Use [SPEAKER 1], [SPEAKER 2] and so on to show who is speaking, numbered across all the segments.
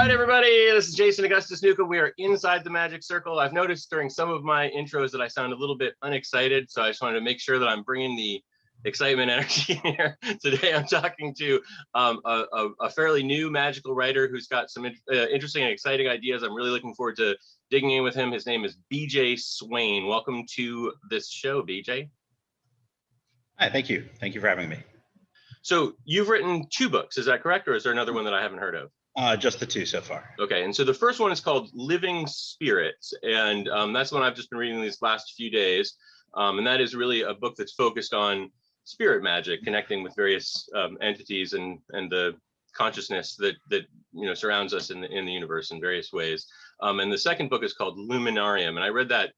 [SPEAKER 1] right, everybody, this is Jason Augustus Newcomb. We are inside the Magic Circle. I've noticed during some of my intros that I sound a little bit unexcited, so I just wanted to make sure that I'm bringing the excitement energy here. Today I'm talking to a fairly new magical writer who's got some interesting and exciting ideas. I'm really looking forward to digging in with him. His name is BJ Swayne. Welcome to this show, BJ.
[SPEAKER 2] Hi, thank you. Thank you for having me.
[SPEAKER 1] So you've written 2 books, is that correct? Or is there another one that I haven't heard of?
[SPEAKER 2] Just the 2 so far.
[SPEAKER 1] Okay, and so the first one is called Living Spirits, and that's one I've just been reading these last few days, and that is really a book that's focused on spirit magic, connecting with various entities and the consciousness that surrounds us in the universe in various ways. And the second book is called Luminarium, and I read that,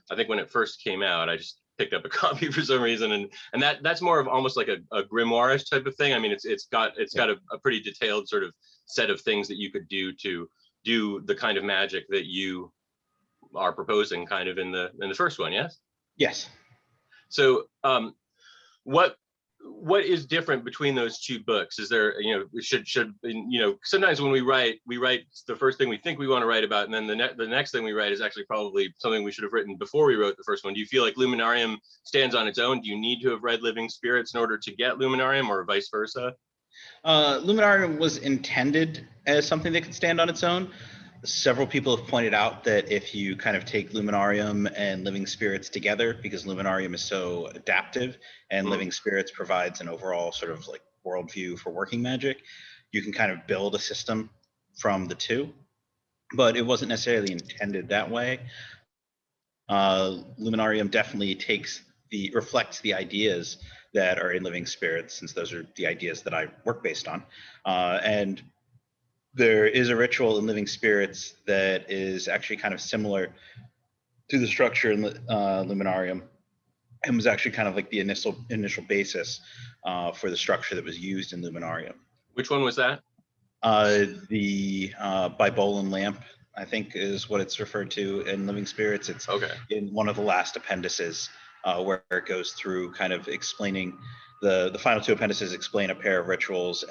[SPEAKER 1] I think when it first came out. I just picked up a copy for some reason, and that's more of almost like a grimoire type of thing. I mean, it's got a pretty detailed sort of set of things that you could do to do the kind of magic that you are proposing kind of in the first one. Yes. So what is different between those 2 books? Is there, sometimes when we write the first thing we think we want to write about, and then the next thing we write is actually probably something we should have written before we wrote the first one. Do you feel like Luminarium stands on its own? Do you need to have read Living Spirits in order to get Luminarium, or vice versa?
[SPEAKER 2] Luminarium was intended as something that could stand on its own. Several people have pointed out that if you kind of take Luminarium and Living Spirits together, because Luminarium is so adaptive and Living Spirits provides an overall sort of like worldview for working magic, you can kind of build a system from the 2, but it wasn't necessarily intended that way. Luminarium definitely reflects the ideas that are in Living Spirits, since those are the ideas that I work based on. And there is a ritual in Living Spirits that is actually kind of similar to the structure in Luminarium, and was actually kind of like the initial basis for the structure that was used in Luminarium.
[SPEAKER 1] Which one was that?
[SPEAKER 2] The Bibolan lamp, I think, is what it's referred to in Living Spirits. It's in one of the last appendices, where it goes through kind of explaining the final 2 appendices explain a pair of rituals,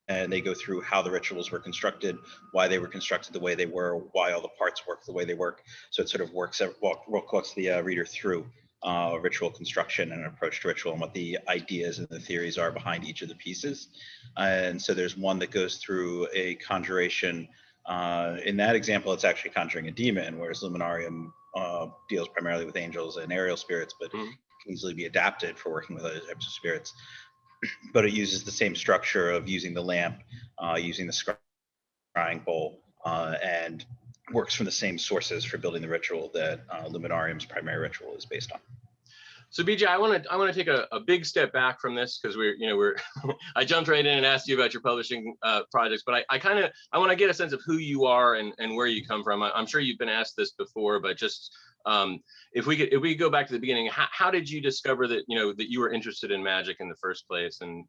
[SPEAKER 2] and they go through how the rituals were constructed, why they were constructed the way they were, why all the parts work the way they work. So it sort of walks the reader through ritual construction and an approach to ritual, and what the ideas and the theories are behind each of the pieces. And so there's one that goes through a conjuration. In that example, it's actually conjuring a demon, whereas Luminarium deals primarily with angels and aerial spirits, but can easily be adapted for working with other types of spirits. But it uses the same structure of using the lamp, using the scrying bowl, and works from the same sources for building the ritual that Luminarium's primary ritual is based on.
[SPEAKER 1] So BJ, I want to take a big step back from this, because we're I jumped right in and asked you about your publishing projects, but I want to get a sense of who you are and where you come from. I'm sure you've been asked this before, but just if we go back to the beginning, how did you discover that that you were interested in magic in the first place, and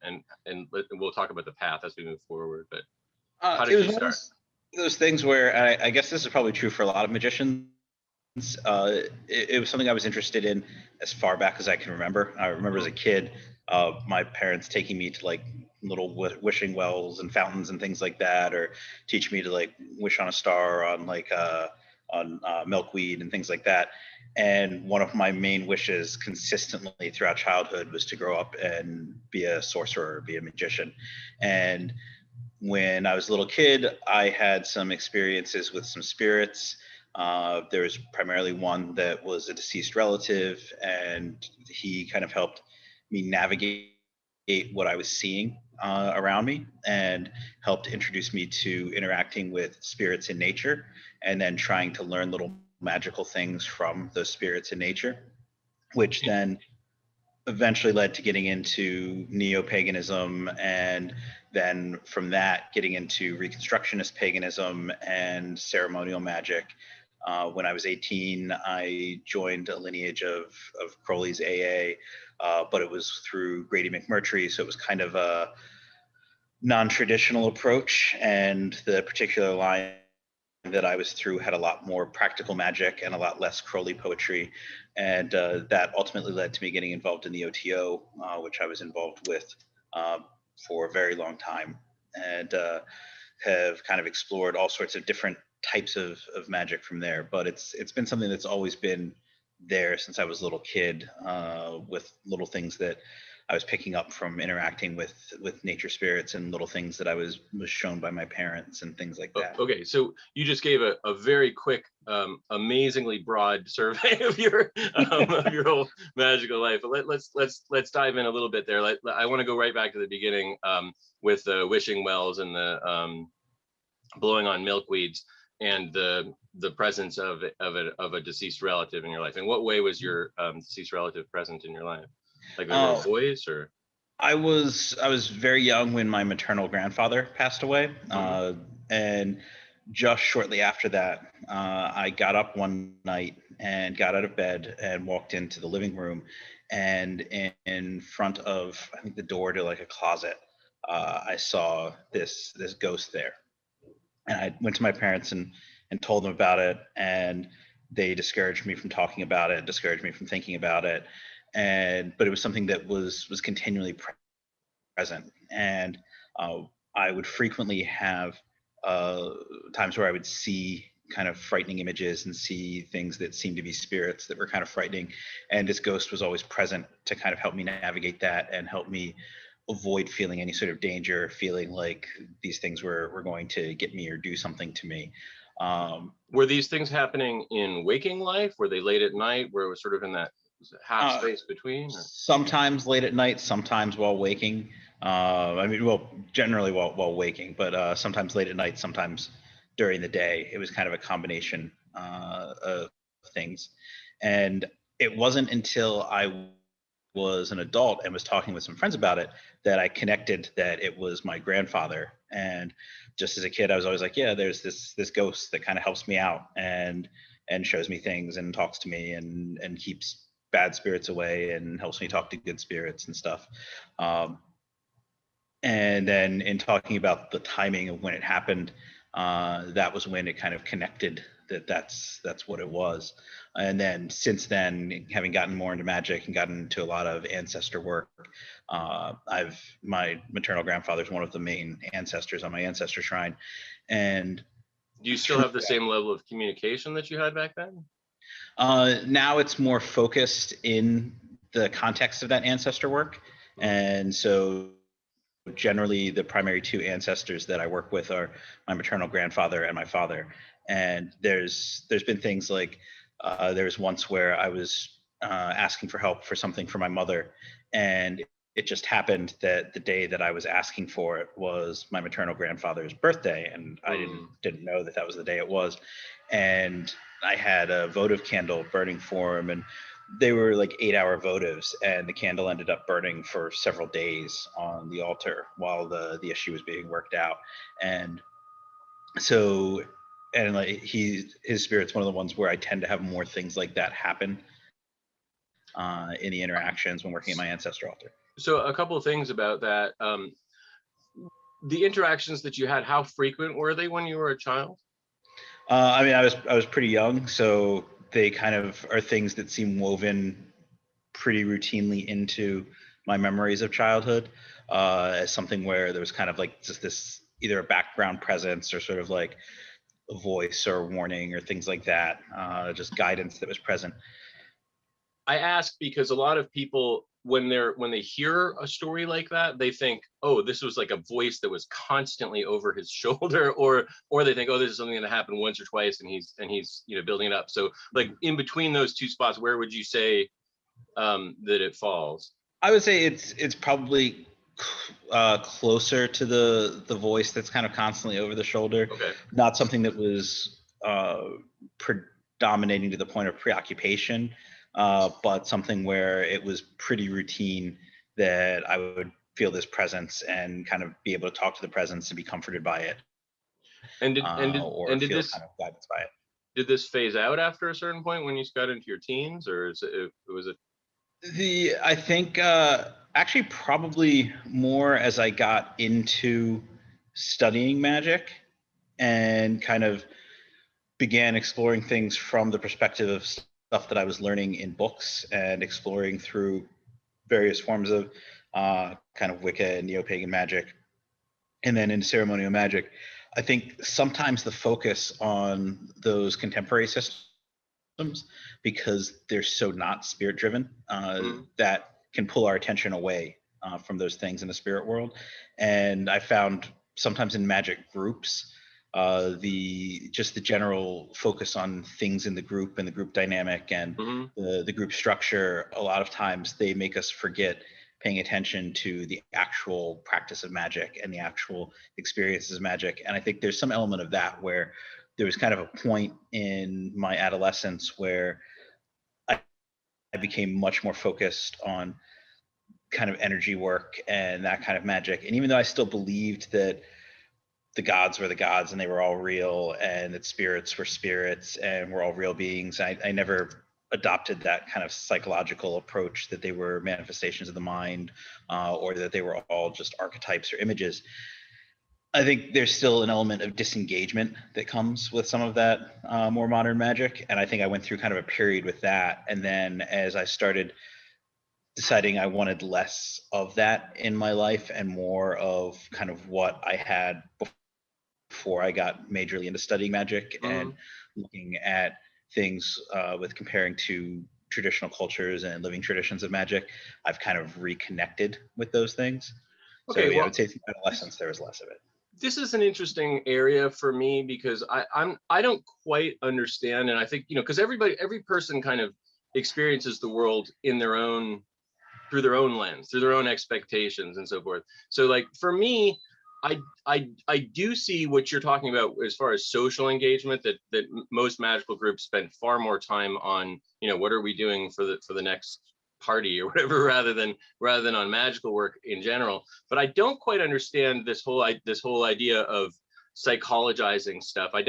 [SPEAKER 1] we'll talk about the path as we move forward. But how did you start?
[SPEAKER 2] Those things where I guess this is probably true for a lot of magicians. It was something I was interested in as far back as I can remember. I remember as a kid, my parents taking me to like little wishing wells and fountains and things like that, or teach me to like wish on a star on milkweed and things like that. And one of my main wishes consistently throughout childhood was to grow up and be a sorcerer, be a magician. And when I was a little kid, I had some experiences with some spirits. There was primarily one that was a deceased relative, and he kind of helped me navigate what I was seeing around me, and helped introduce me to interacting with spirits in nature, and then trying to learn little magical things from those spirits in nature, which then eventually led to getting into neo-paganism, and then from that getting into Reconstructionist paganism and ceremonial magic. When I was 18, I joined a lineage of Crowley's AA, but it was through Grady McMurtry, so it was kind of a non-traditional approach, and the particular line that I was through had a lot more practical magic and a lot less Crowley poetry, and that ultimately led to me getting involved in the OTO, which I was involved with for a very long time, and have kind of explored all sorts of different types of magic from there. But it's been something that's always been there since I was a little kid, with little things that I was picking up from interacting with nature spirits, and little things that I was shown by my parents and things like that.
[SPEAKER 1] Okay, so you just gave a very quick, amazingly broad survey of your whole magical life. But let's dive in a little bit there. I want to go right back to the beginning, with the wishing wells and the blowing on milkweeds, and the presence of a deceased relative in your life. In what way was your deceased relative present in your life? Like a little voice, or?
[SPEAKER 2] I was very young when my maternal grandfather passed away, and just shortly after that, I got up one night and got out of bed and walked into the living room, and in front of, I think, the door to like a closet, I saw this ghost there, and I went to my parents and told them about it, and they discouraged me from talking about it, discouraged me from thinking about it. But it was something that was continually present, and I would frequently have times where I would see kind of frightening images and see things that seemed to be spirits that were kind of frightening, and this ghost was always present to kind of help me navigate that and help me avoid feeling any sort of danger, feeling like these things were going to get me or do something to me.
[SPEAKER 1] Were these things happening in waking life? Were they late at night, where it was sort of in that half space between? Or?
[SPEAKER 2] Sometimes late at night, sometimes while waking. I mean, well, generally while waking, but sometimes late at night, sometimes during the day. It was kind of a combination of things. And it wasn't until I was an adult and was talking with some friends about it that I connected that it was my grandfather. And just as a kid, I was always like, yeah, there's this ghost that kind of helps me out and shows me things and talks to me and keeps bad spirits away and helps me talk to good spirits and stuff. And then in talking about the timing of when it happened, that was when it kind of connected that's what it was. And then since then, having gotten more into magic and gotten into a lot of ancestor work, my maternal grandfather is one of the main ancestors on my ancestor shrine. And
[SPEAKER 1] do you still have the same level of communication that you had back then?
[SPEAKER 2] Now it's more focused in the context of that ancestor work. And so generally the primary two ancestors that I work with are my maternal grandfather and my father. And there's been things like, there was once where I was asking for help for something for my mother, and it just happened that the day that I was asking for it was my maternal grandfather's birthday, and I didn't know that was the day it was. And I had a votive candle burning for him, and they were like 8-hour votives, and the candle ended up burning for several days on the altar while the issue was being worked out. And so, and like his spirit's one of the ones where I tend to have more things like that happen in the interactions when working at my ancestor altar.
[SPEAKER 1] So a couple of things about that. The interactions that you had, how frequent were they when you were a child?
[SPEAKER 2] I mean, I was pretty young, so they kind of are things that seem woven pretty routinely into my memories of childhood, as something where there was kind of like just this, either a background presence or sort of like a voice or warning or things like that, just guidance that was present.
[SPEAKER 1] I ask because a lot of people, when they hear a story like that, they think, oh, this was like a voice that was constantly over his shoulder, or they think, oh, this is something that happened once or twice and he's building it up. So like in between those two spots, where would you say that it falls?
[SPEAKER 2] I would say it's probably closer to the voice that's kind of constantly over the shoulder.
[SPEAKER 1] Okay.
[SPEAKER 2] Not something that was predominating to the point of preoccupation, but something where it was pretty routine that I would feel this presence and kind of be able to talk to the presence and be comforted by it.
[SPEAKER 1] And did
[SPEAKER 2] feel
[SPEAKER 1] this
[SPEAKER 2] kind of guidance by it.
[SPEAKER 1] Did this phase out after a certain point when you got into your teens, or was it?
[SPEAKER 2] I think actually probably more as I got into studying magic and kind of began exploring things from the perspective of stuff that I was learning in books and exploring through various forms of kind of Wicca and neo-pagan magic, and then into ceremonial magic. I think sometimes the focus on those contemporary systems, because they're so not spirit driven, that can pull our attention away from those things in the spirit world. And I found sometimes in magic groups, the general focus on things in the group and the group dynamic and the group structure, a lot of times they make us forget paying attention to the actual practice of magic and the actual experiences of magic. And I think there's some element of that where there was kind of a point in my adolescence where I became much more focused on kind of energy work and that kind of magic. And even though I still believed that the gods were the gods and they were all real, and that spirits were spirits and we're all real beings, I never adopted that kind of psychological approach that they were manifestations of the mind, or that they were all just archetypes or images. I think there's still an element of disengagement that comes with some of that more modern magic. And I think I went through kind of a period with that. And then as I started deciding I wanted less of that in my life and more of kind of what I had before I got majorly into studying magic and looking at things with comparing to traditional cultures and living traditions of magic, I've kind of reconnected with those things. Okay, so yeah, I would say through adolescence there was less of it.
[SPEAKER 1] This is an interesting area for me because I don't quite understand, and I think, you know, because every person kind of experiences the world in their own, through their own lens, through their own expectations and so forth. So like for me, I do see what you're talking about as far as social engagement, that most magical groups spend far more time on, you know, what are we doing for the next party or whatever, rather than on magical work in general. But I don't quite understand this whole idea of psychologizing stuff. I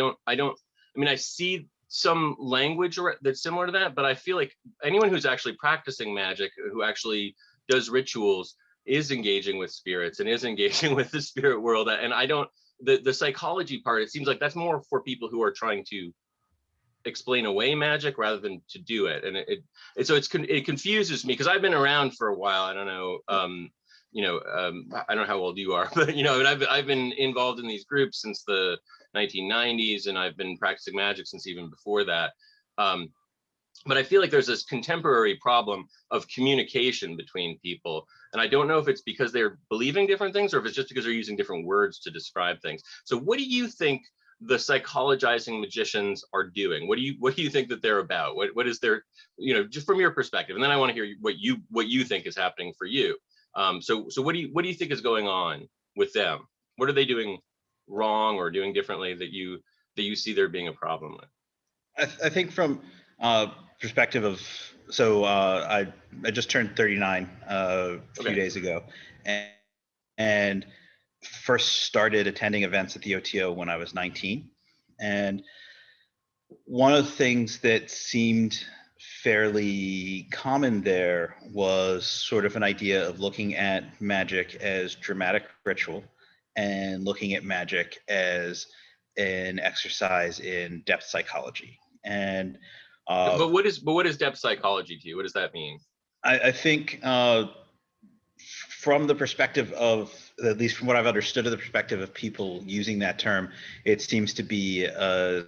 [SPEAKER 1] mean, I see some language that's similar to that, but I feel like anyone who's actually practicing magic, who actually does rituals, is engaging with spirits and is engaging with the spirit world. And I don't, the psychology part, it seems like that's more for people who are trying to explain away magic rather than to do it. And it confuses me because I've been around for a while. I don't know, I don't know how old you are, but, you know, and I've been involved in these groups since the 1990s, and I've been practicing magic since even before that. But I feel like there's this contemporary problem of communication between people. And I don't know if it's because they're believing different things or if it's just because they're using different words to describe things. So what do you think the psychologizing magicians are doing? What do you think that they're about? What is their, you know, just from your perspective? And then I want to hear what you think is happening for you. So what do you think is going on with them? What are they doing wrong or doing differently that you see there being a problem with?
[SPEAKER 2] I think from perspective of, so I just turned 39 a few days ago, and first started attending events at the OTO when I was 19. And one of the things that seemed fairly common there was sort of an idea of looking at magic as dramatic ritual and looking at magic as an exercise in depth psychology. And
[SPEAKER 1] but what is depth psychology to you? What does that mean?
[SPEAKER 2] I think from the perspective of, at least from what I've understood of the perspective of people using that term, it seems to be a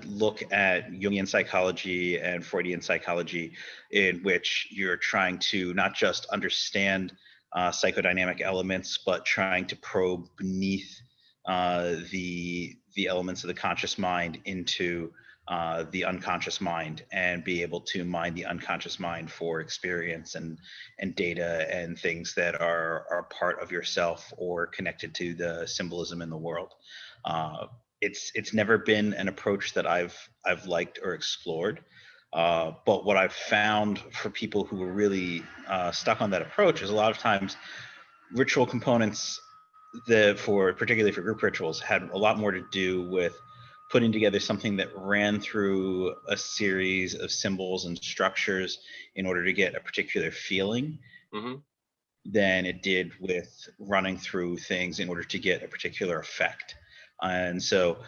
[SPEAKER 2] look at Jungian psychology and Freudian psychology, in which you're trying to not just understand psychodynamic elements, but trying to probe beneath the elements of the conscious mind into the unconscious mind, and be able to mine the unconscious mind for experience and data and things that are part of yourself or connected to the symbolism in the world. It's never been an approach that I've liked or explored, but what I've found for people who are really stuck on that approach is a lot of times ritual components particularly for group rituals had a lot more to do with putting together something that ran through a series of symbols and structures in order to get a particular feeling than it did with running through things in order to get a particular effect. And so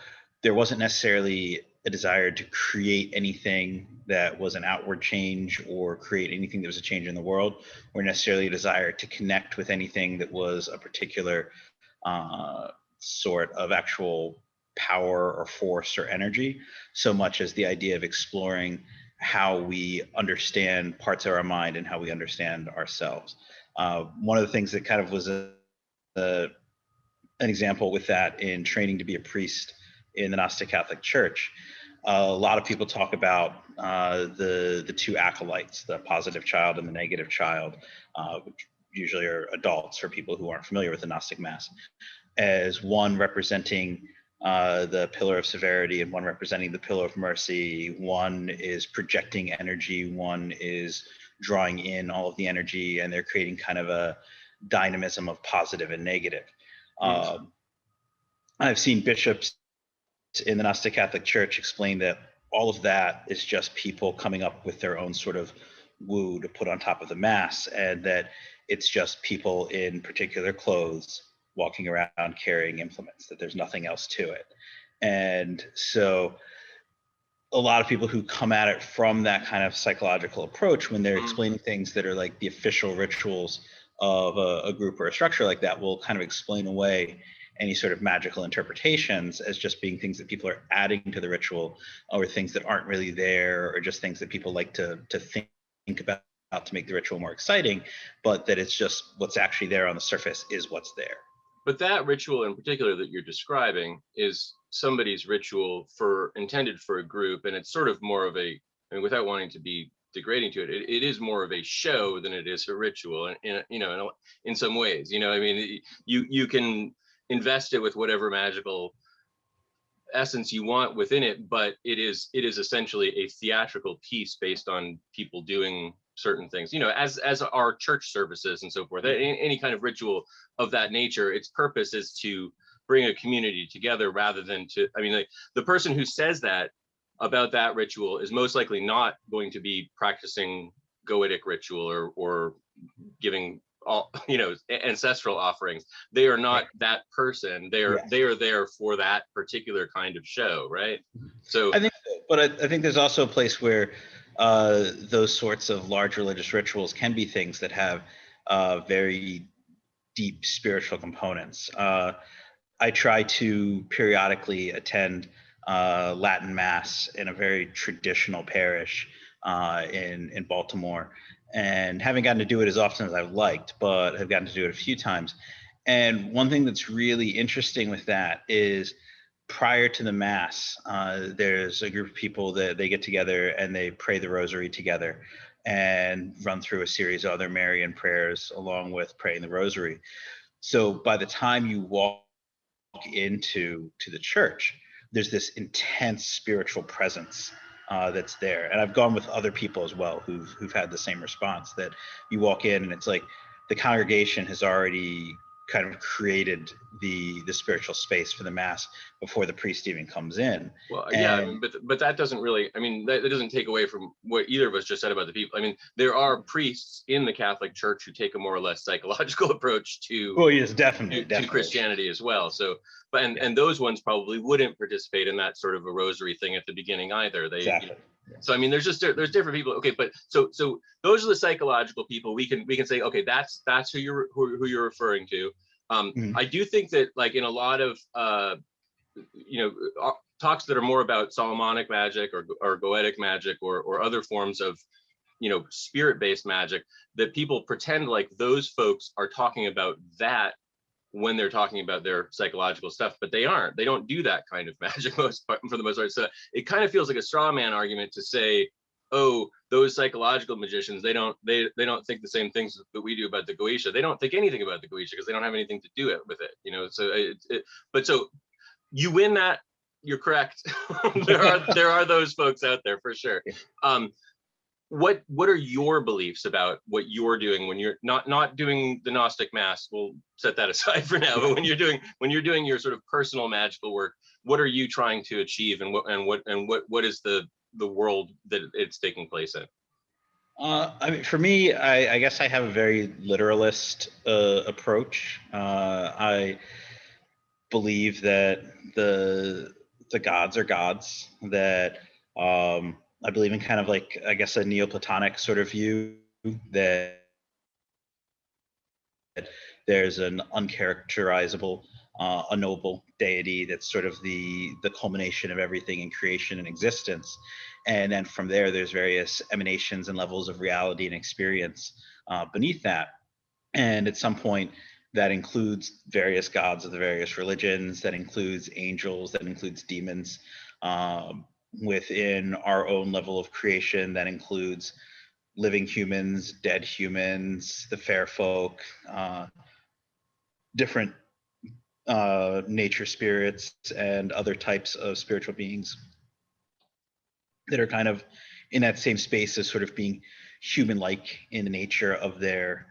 [SPEAKER 2] there wasn't necessarily a desire to create anything that was an outward change or create anything that was a change in the world, or necessarily a desire to connect with anything that was a particular sort of actual power or force or energy, so much as the idea of exploring how we understand parts of our mind and how we understand ourselves. One of the things that kind of was an example with that in training to be a priest in the Gnostic Catholic Church, a lot of people talk about the two acolytes, the positive child and the negative child, which usually are adults for people who aren't familiar with the Gnostic Mass, as one representing the pillar of severity and one representing the pillar of mercy. One is projecting energy, one is drawing in all of the energy, and they're creating kind of a dynamism of positive and negative. I've seen bishops in the Gnostic Catholic Church explain that all of that is just people coming up with their own sort of woo to put on top of the Mass, and that it's just people in particular clothes walking around carrying implements, that there's nothing else to it. And so a lot of people who come at it from that kind of psychological approach, when they're explaining things that are like the official rituals of a group or a structure like that, will kind of explain away any sort of magical interpretations as just being things that people are adding to the ritual, or things that aren't really there, or just things that people like to think about to make the ritual more exciting, but that it's just what's actually there on the surface is what's there.
[SPEAKER 1] But that ritual in particular that you're describing is somebody's ritual intended for a group, and it's sort of more of a, I mean, without wanting to be degrading to it, it is more of a show than it is a ritual, and in some ways, I mean, you can invest it with whatever magical essence you want within it, but it is essentially a theatrical piece based on people doing certain things, as our church services and so forth. Any kind of ritual of that nature, its purpose is to bring a community together rather than to, I mean, like, the person who says that about that ritual is most likely not going to be practicing goetic ritual or giving all, ancestral offerings. They are not that person. They are there for that particular kind of show, right? So
[SPEAKER 2] I think there's also a place where those sorts of large religious rituals can be things that have very deep spiritual components. I try to periodically attend Latin Mass in a very traditional parish in Baltimore, and haven't gotten to do it as often as I've liked, but have gotten to do it a few times. And one thing that's really interesting with that is, prior to the Mass, there's a group of people that they get together and they pray the rosary together and run through a series of other Marian prayers along with praying the rosary. So by the time you walk into the church, there's this intense spiritual presence that's there. And I've gone with other people as well who've had the same response, that you walk in and it's like the congregation has already kind of created the spiritual space for the Mass before the priest even comes in.
[SPEAKER 1] Well, yeah, I mean, but that doesn't really, I mean, that doesn't take away from what either of us just said about the people. I mean, there are priests in the Catholic Church who take a more or less psychological approach to,
[SPEAKER 2] well, yes, definitely.
[SPEAKER 1] To Christianity as well. So, but and those ones probably wouldn't participate in that sort of a rosary thing at the beginning either. They,
[SPEAKER 2] exactly.
[SPEAKER 1] So I mean, there's different people. Okay, but so those are the psychological people. We can say, okay, that's who you're referring to. I do think that, like, in a lot of talks that are more about Solomonic magic or Goetic magic or other forms of spirit-based magic, that people pretend like those folks are talking about that when they're talking about their psychological stuff, but they aren't. They don't do that kind of magic for the most part. So it kind of feels like a straw man argument to say, oh, those psychological magicians, they don't think the same things that we do about the Goetia. They don't think anything about the Goetia because they don't have anything to do with it. So so you win that. You're correct. there are those folks out there for sure. What are your beliefs about what you're doing when you're not doing the Gnostic Mass? We'll set that aside for now. But when you're doing your sort of personal magical work, what are you trying to achieve, and what is the world that it's taking place in?
[SPEAKER 2] I mean, for me, I guess I have a very literalist approach. I believe that the gods are gods, that I believe in kind of like, I guess, a Neoplatonic sort of view, that there's an uncharacterizable a noble deity that's sort of the culmination of everything in creation and existence. And then from there, there's various emanations and levels of reality and experience beneath that. And at some point, that includes various gods of the various religions, that includes angels, that includes demons. Within our own level of creation, that includes living humans, dead humans, the fair folk, different nature spirits, and other types of spiritual beings that are kind of in that same space as sort of being human-like in the nature of their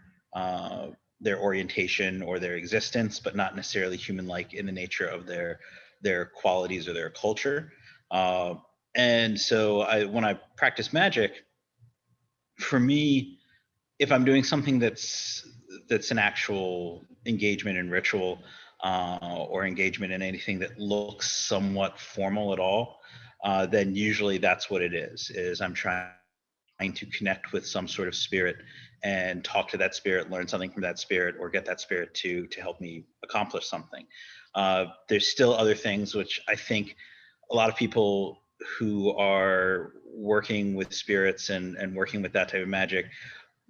[SPEAKER 2] orientation or their existence, but not necessarily human-like in the nature of their qualities or their culture. And so when I practice magic, for me, if I'm doing something that's an actual engagement in ritual or engagement in anything that looks somewhat formal at all, then usually that's what it is I'm trying to connect with some sort of spirit and talk to that spirit, learn something from that spirit, or get that spirit to help me accomplish something. There's still other things which I think a lot of people who are working with spirits and working with that type of magic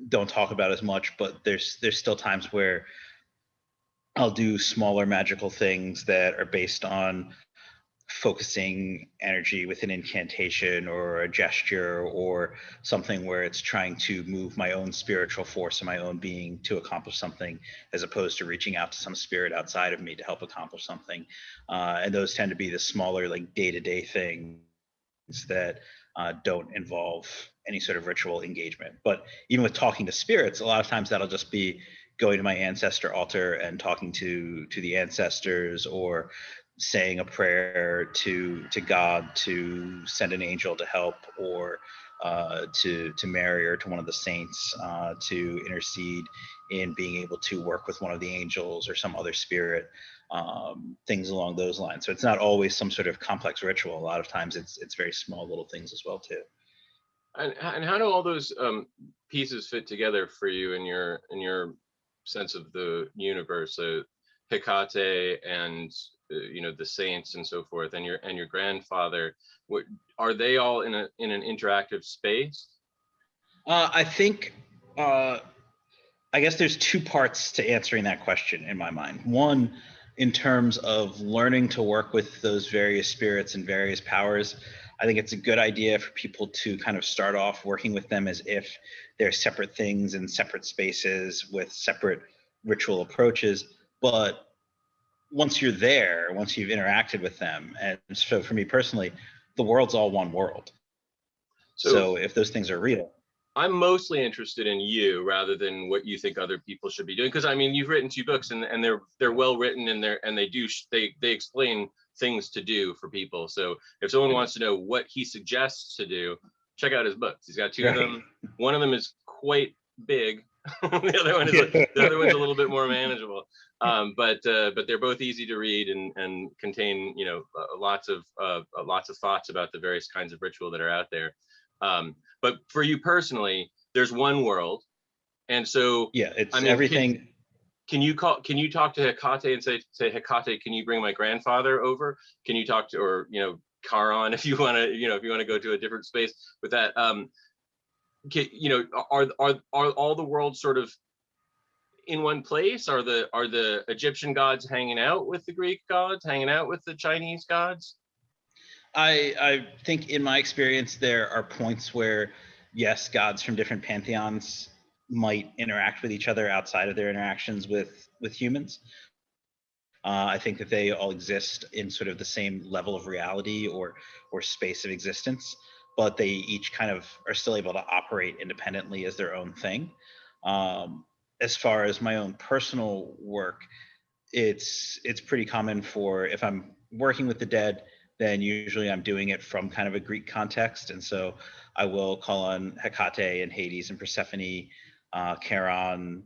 [SPEAKER 2] don't talk about as much, but there's still times where I'll do smaller magical things that are based on focusing energy with an incantation or a gesture or something where it's trying to move my own spiritual force and my own being to accomplish something, as opposed to reaching out to some spirit outside of me to help accomplish something. And those tend to be the smaller, like day-to-day things that don't involve any sort of ritual engagement. But even with talking to spirits, a lot of times that'll just be going to my ancestor altar and talking to the ancestors, or saying a prayer to God to send an angel to help, or to Mary or to one of the saints to intercede in being able to work with one of the angels or some other spirit, things along those lines. So it's not always some sort of complex ritual. A lot of times it's very small little things as well too.
[SPEAKER 1] And how do all those pieces fit together for you in your sense of the universe? So Hecate and the saints and so forth, and your grandfather, what are they all in an interactive space?
[SPEAKER 2] I think I guess there's two parts to answering that question in my mind. One, in terms of learning to work with those various spirits and various powers, I think it's a good idea for people to kind of start off working with them as if they're separate things in separate spaces with separate ritual approaches. But once you're there, once you've interacted with them, and so for me personally, the world's all one world. So if those things are real,
[SPEAKER 1] I'm mostly interested in you rather than what you think other people should be doing, because I mean, you've written 2 books and they're well written, and they explain things to do for people. So if someone wants to know what he suggests to do, check out his books. He's got 2 of them. One of them is quite big. The other one is the other one's a little bit more manageable. But they're both easy to read and contain lots of thoughts about the various kinds of ritual that are out there. But for you personally, there's one world, and so
[SPEAKER 2] it's everything.
[SPEAKER 1] Can you talk to Hecate and say Hecate, can you bring my grandfather over? Can you talk to, or Charon, if you want to go to a different space with that? Are all the worlds sort of in one place? Are the Egyptian gods hanging out with the Greek gods, hanging out with the Chinese gods?
[SPEAKER 2] I think in my experience, there are points where, yes, gods from different pantheons might interact with each other outside of their interactions with humans. I think that they all exist in sort of the same level of reality or space of existence, but they each kind of are still able to operate independently as their own thing. As far as my own personal work, it's pretty common for, if I'm working with the dead, then usually I'm doing it from kind of a Greek context. And so I will call on Hecate and Hades and Persephone, Charon,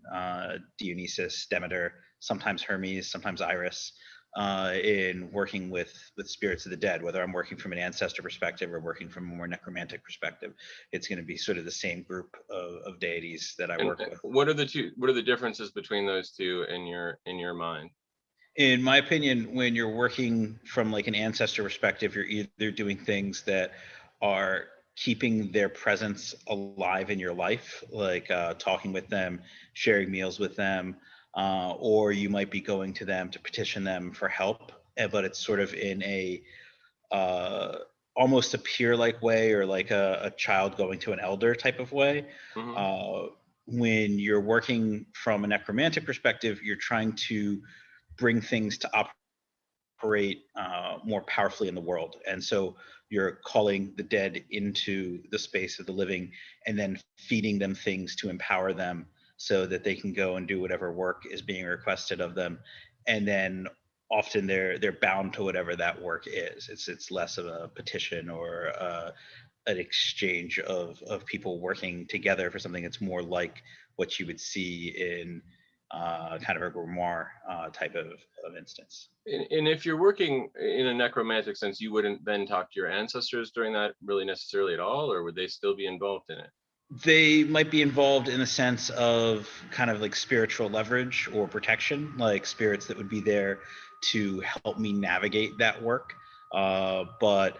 [SPEAKER 2] Dionysus, Demeter, sometimes Hermes, sometimes Iris, in working with spirits of the dead. Whether I'm working from an ancestor perspective or working from a more necromantic perspective, it's going to be sort of the same group of deities that I work with.
[SPEAKER 1] What are the differences between those two in your mind?
[SPEAKER 2] In my opinion, when you're working from like an ancestor perspective, you're either doing things that are keeping their presence alive in your life, like talking with them, sharing meals with them, or you might be going to them to petition them for help, but it's sort of in a uh, almost a peer-like way, or like a child going to an elder type of way.
[SPEAKER 1] Hmm.
[SPEAKER 2] Uh, when you're working from a necromantic perspective, you're trying to bring things to operate more powerfully in the world. And so you're calling the dead into the space of the living and then feeding them things to empower them so that they can go and do whatever work is being requested of them. And then often they're bound to whatever that work is. It's less of a petition or an exchange of people working together for something. It's more like what you would see in kind of a grimoire type of instance.
[SPEAKER 1] And if you're working in a necromantic sense, you wouldn't then talk to your ancestors during that really necessarily at all, or would they still be involved in it?
[SPEAKER 2] They might be involved in the sense of kind of like spiritual leverage or protection, like spirits that would be there to help me navigate that work. But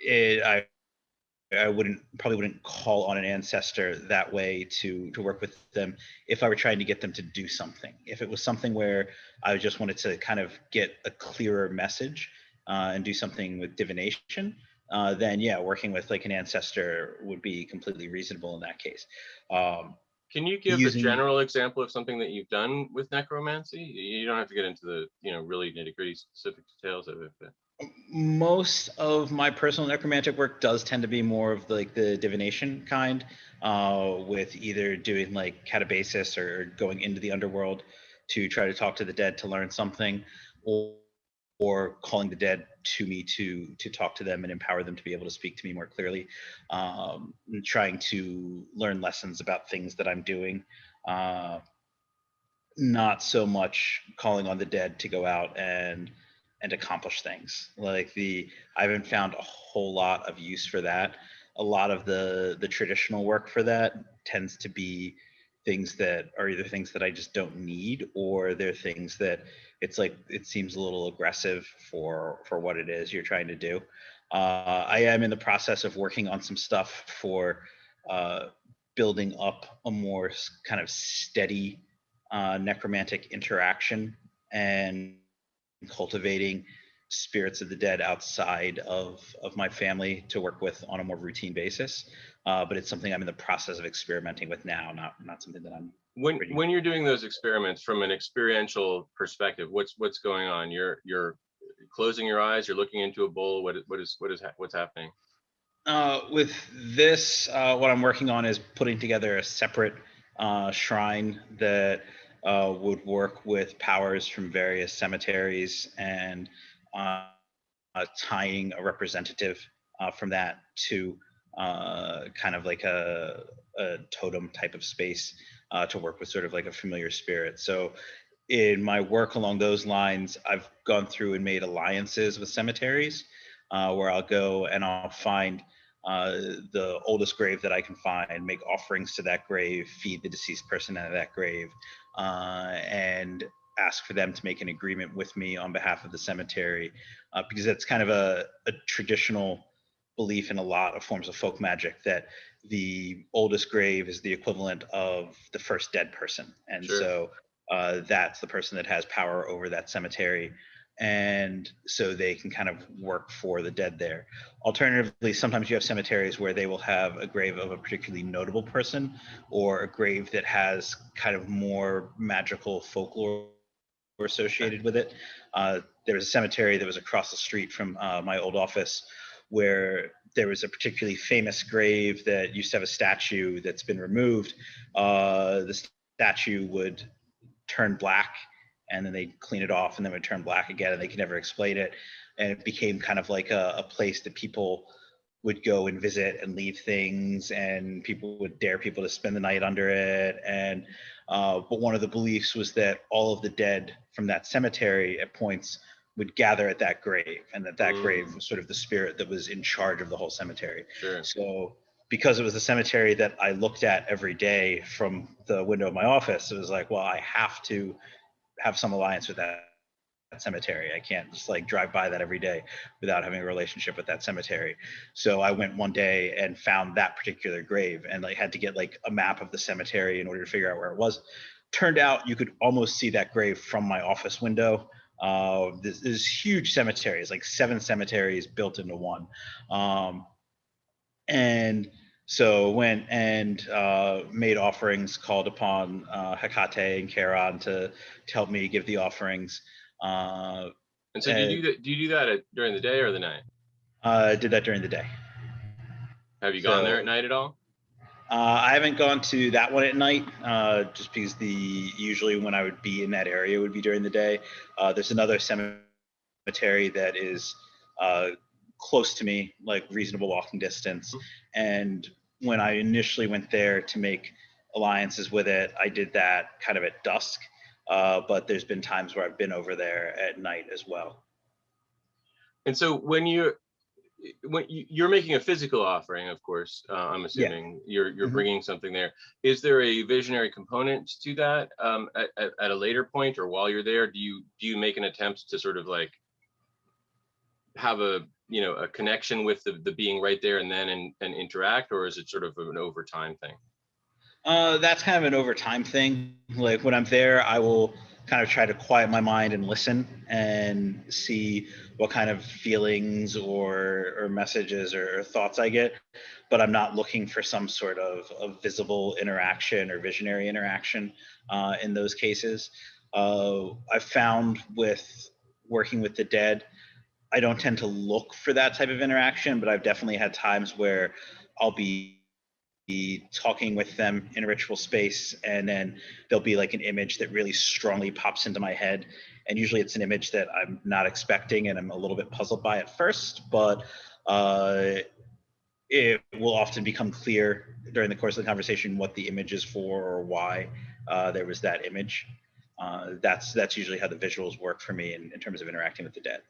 [SPEAKER 2] I probably wouldn't call on an ancestor that way to work with them if I were trying to get them to do something. If it was something where I just wanted to kind of get a clearer message and do something with divination, then yeah, working with like an ancestor would be completely reasonable in that case. Um,
[SPEAKER 1] Can you give a
[SPEAKER 2] using
[SPEAKER 1] general example of something that you've done with necromancy? You don't have to get into the, really nitty-gritty specific details of it, but
[SPEAKER 2] Most of my personal necromantic work does tend to be more of like the divination kind, with either doing like catabasis or going into the underworld to try to talk to the dead to learn something, or calling the dead to me to talk to them and empower them to be able to speak to me more clearly, and trying to learn lessons about things that I'm doing. Uh, Not so much calling on the dead to go out and accomplish things. Like I haven't found a whole lot of use for that. A lot of the traditional work for that tends to be things that are either things that I just don't need, or they're things that it's like it seems a little aggressive for what it is you're trying to do. I am in the process of working on some stuff for uh, building up a more kind of steady necromantic interaction and cultivating spirits of the dead outside of my family to work with on a more routine basis. But it's something I'm in the process of experimenting with now, not something that I'm ready.
[SPEAKER 1] when you're doing those experiments from an experiential perspective, what's going on? You're closing your eyes, you're looking into a bowl. What's happening?
[SPEAKER 2] With this, what I'm working on is putting together a separate shrine that would work with powers from various cemeteries and tying a representative from that to kind of like a totem type of space to work with sort of like a familiar spirit. So in my work along those lines, I've gone through and made alliances with cemeteries where I'll go and I'll find the oldest grave that I can find, make offerings to that grave, feed the deceased person out of that grave, and ask for them to make an agreement with me on behalf of the cemetery, because that's kind of a traditional belief in a lot of forms of folk magic that the oldest grave is the equivalent of the first dead person. And
[SPEAKER 1] Sure.
[SPEAKER 2] so that's the person that has power over that cemetery. And so they can kind of work for the dead there. Alternatively, sometimes you have cemeteries where they will have a grave of a particularly notable person, or a grave that has kind of more magical folklore associated with it. There was a cemetery that was across the street from my old office where there was a particularly famous grave that used to have a statue that's been removed. The statue would turn black, and then they'd clean it off, and then it would turn black again, and they could never explain it. And it became kind of like a place that people would go and visit and leave things, and people would dare people to spend the night under it. And but one of the beliefs was that all of the dead from that cemetery at points would gather at that grave, and that grave was sort of the spirit that was in charge of the whole cemetery.
[SPEAKER 1] Sure.
[SPEAKER 2] So because it was the cemetery that I looked at every day from the window of my office, it was like, well, I have to have some alliance with that cemetery. I can't just like drive by that every day without having a relationship with that cemetery. So I went one day and found that particular grave, and like had to get like a map of the cemetery in order to figure out where it was. Turned out you could almost see that grave from my office window. This huge cemetery. It's like 7 cemeteries built into one. And so went and made offerings, called upon Hecate and Charon to help me give the offerings.
[SPEAKER 1] And so do you do that during the day or the night?
[SPEAKER 2] I did that during the day.
[SPEAKER 1] Have you gone there at night at all?
[SPEAKER 2] I haven't gone to that one at night, just because usually when I would be in that area would be during the day. There's another cemetery that is close to me, like reasonable walking distance. And when I initially went there to make alliances with it, I did that kind of at dusk. But there's been times where I've been over there at night as well.
[SPEAKER 1] And so when you're making a physical offering, of course, I'm assuming you're bringing something there. Is there a visionary component to that at a later point, or while you're there? Do you make an attempt to sort of like have a connection with the being right there and then and interact, or is it sort of an overtime thing?
[SPEAKER 2] That's kind of an overtime thing. Like when I'm there, I will kind of try to quiet my mind and listen and see what kind of feelings or messages or thoughts I get. But I'm not looking for some sort of visible interaction or visionary interaction in those cases. I've found with working with the dead, I don't tend to look for that type of interaction, but I've definitely had times where I'll be talking with them in a ritual space, and then there'll be like an image that really strongly pops into my head, and usually it's an image that I'm not expecting and I'm a little bit puzzled by at first, but it will often become clear during the course of the conversation what the image is for or why there was that image. That's usually how the visuals work for me in terms of interacting with the dead.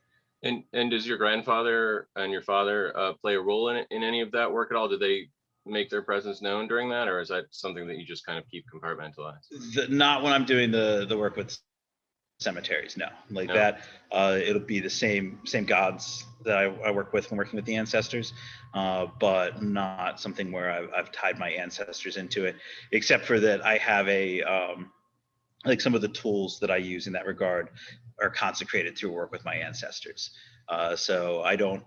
[SPEAKER 1] And does your grandfather and your father play a role in any of that work at all? Do they make their presence known during that, or is that something that you just kind of keep compartmentalized?
[SPEAKER 2] Not when I'm doing the work with cemeteries, no. Like no. That, it'll be the same gods that I work with when working with the ancestors, but not something where I've tied my ancestors into it, except for that I have like some of the tools that I use in that regard are consecrated through work with my ancestors. So I don't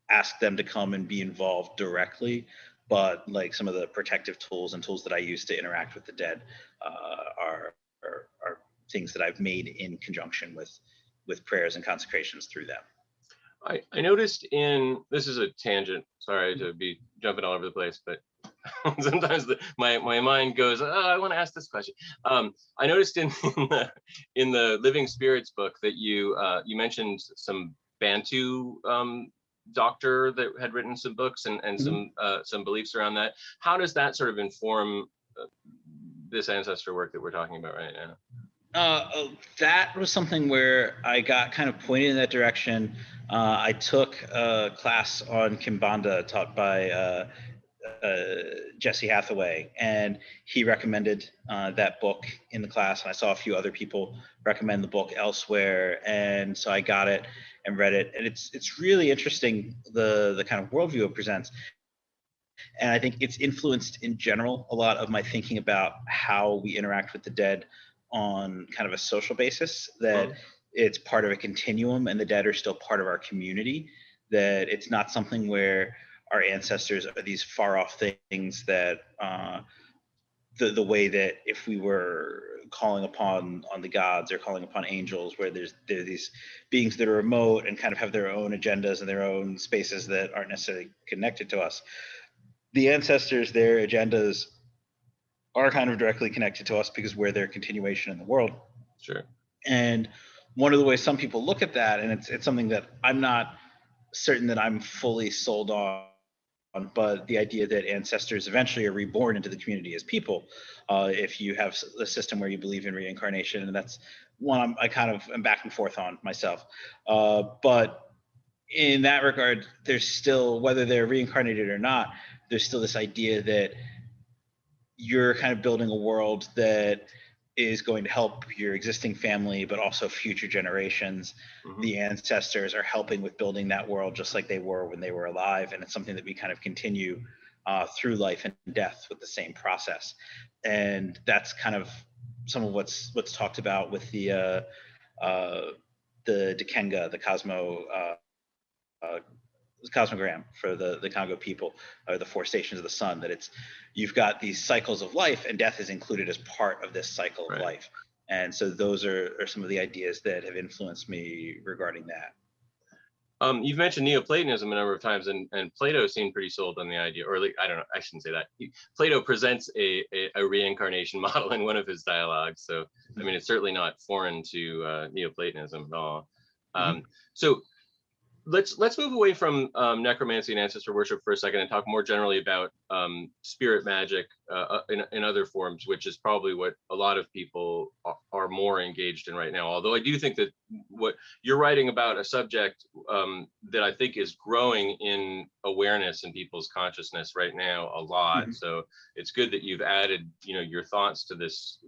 [SPEAKER 2] ask them to come and be involved directly, but like some of the protective tools and tools that I use to interact with the dead are things that I've made in conjunction with prayers and consecrations through them.
[SPEAKER 1] I noticed this is a tangent, sorry to be jumping all over the place, but sometimes my mind goes, oh, I want to ask this question. I noticed in the Living Spirits book that you mentioned some Bantu doctor that had written some books and some beliefs around that. How does that sort of inform this ancestor work that we're talking about right now?
[SPEAKER 2] That was something where I got kind of pointed in that direction. I took a class on Kimbanda taught by Jesse Hathaway, and he recommended that book in the class, and I saw a few other people recommend the book elsewhere, and so I got it and read it, and it's really interesting, the kind of worldview it presents. And I think it's influenced in general a lot of my thinking about how we interact with the dead on kind of a social basis, that it's part of a continuum and the dead are still part of our community, that it's not something where our ancestors are these far off things that the way that if we were calling upon the gods or calling upon angels, where they're these beings that are remote and kind of have their own agendas and their own spaces that aren't necessarily connected to us. The ancestors, their agendas are kind of directly connected to us because we're their continuation in the world.
[SPEAKER 1] Sure.
[SPEAKER 2] And one of the ways some people look at that, and it's something that I'm not certain that I'm fully sold on, but the idea that ancestors eventually are reborn into the community as people, if you have a system where you believe in reincarnation, and that's one I kind of am back and forth on myself. But in that regard, there's still, whether they're reincarnated or not, there's still this idea that you're kind of building a world that is going to help your existing family, but also future generations.
[SPEAKER 1] Mhm.
[SPEAKER 2] The ancestors are helping with building that world just like they were when they were alive. And it's something that we kind of continue through life and death with the same process. And that's kind of some of what's talked about with the Dikenga, the cosmogram for the Congo people, or the 4 stations of the sun, that it's, you've got these cycles of life and death is included as part of this cycle of life. And so those are some of the ideas that have influenced me regarding that.
[SPEAKER 1] You've mentioned Neoplatonism a number of times, and Plato seemed pretty sold on the idea, or like, I don't know, I shouldn't say that. Plato presents a reincarnation model in one of his dialogues. So, I mean, it's certainly not foreign to Neoplatonism at all. So let's move away from necromancy and ancestor worship for a second and talk more generally about spirit magic in other forms, which is probably what a lot of people are more engaged in right now. Although I do think that what you're writing about, a subject that I think is growing in awareness in people's consciousness right now a lot. So it's good that you've added, your thoughts to this,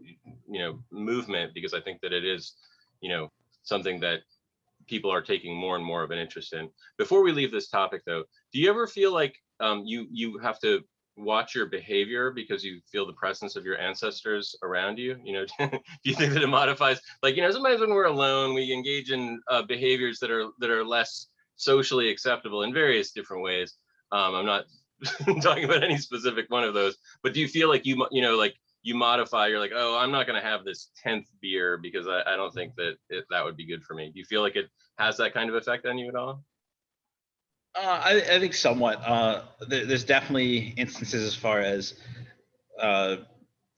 [SPEAKER 1] movement, because I think that it is, something that people are taking more and more of an interest in. Before we leave this topic, though, do you ever feel like you have to watch your behavior because you feel the presence of your ancestors around you? Do you think that it modifies, like, sometimes when we're alone, we engage in behaviors that are less socially acceptable in various different ways. I'm not talking about any specific one of those, but do you feel like you modify, you're like, oh, I'm not going to have this 10th beer because I don't think that that would be good for me. Do you feel like it has that kind of effect on you at all?
[SPEAKER 2] I think somewhat. There's definitely instances as far as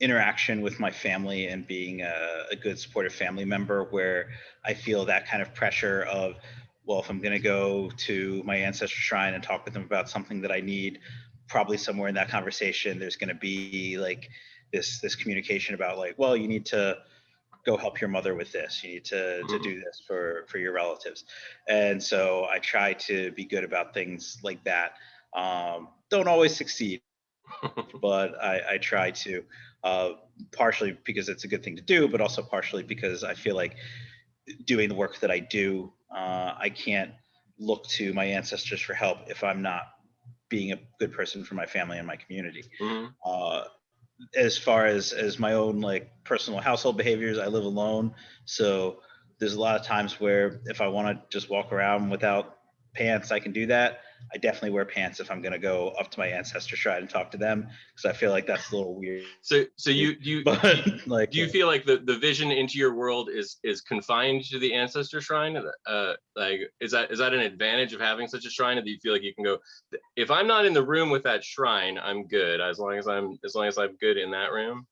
[SPEAKER 2] interaction with my family and being a good supportive family member where I feel that kind of pressure of, well, if I'm going to go to my ancestor shrine and talk with them about something that I need, probably somewhere in that conversation, there's going to be like this communication about like, well, you need to go help your mother with this. You need to do this for your relatives. And so I try to be good about things like that. Don't always succeed, but I try to, partially because it's a good thing to do, but also partially because I feel like doing the work that I do, I can't look to my ancestors for help if I'm not being a good person for my family and my community. As far as my own like personal household behaviors, I live alone, so there's a lot of times where if I want to just walk around without pants, I can do that. I definitely wear pants if I'm going to go up to my ancestor shrine and talk to them, because I feel like that's a little weird.
[SPEAKER 1] So do you feel like the vision into your world is confined to the ancestor shrine? Like, is that an advantage of having such a shrine? Or do you feel like you can go, if I'm not in the room with that shrine, I'm good, as long as I'm good in that room?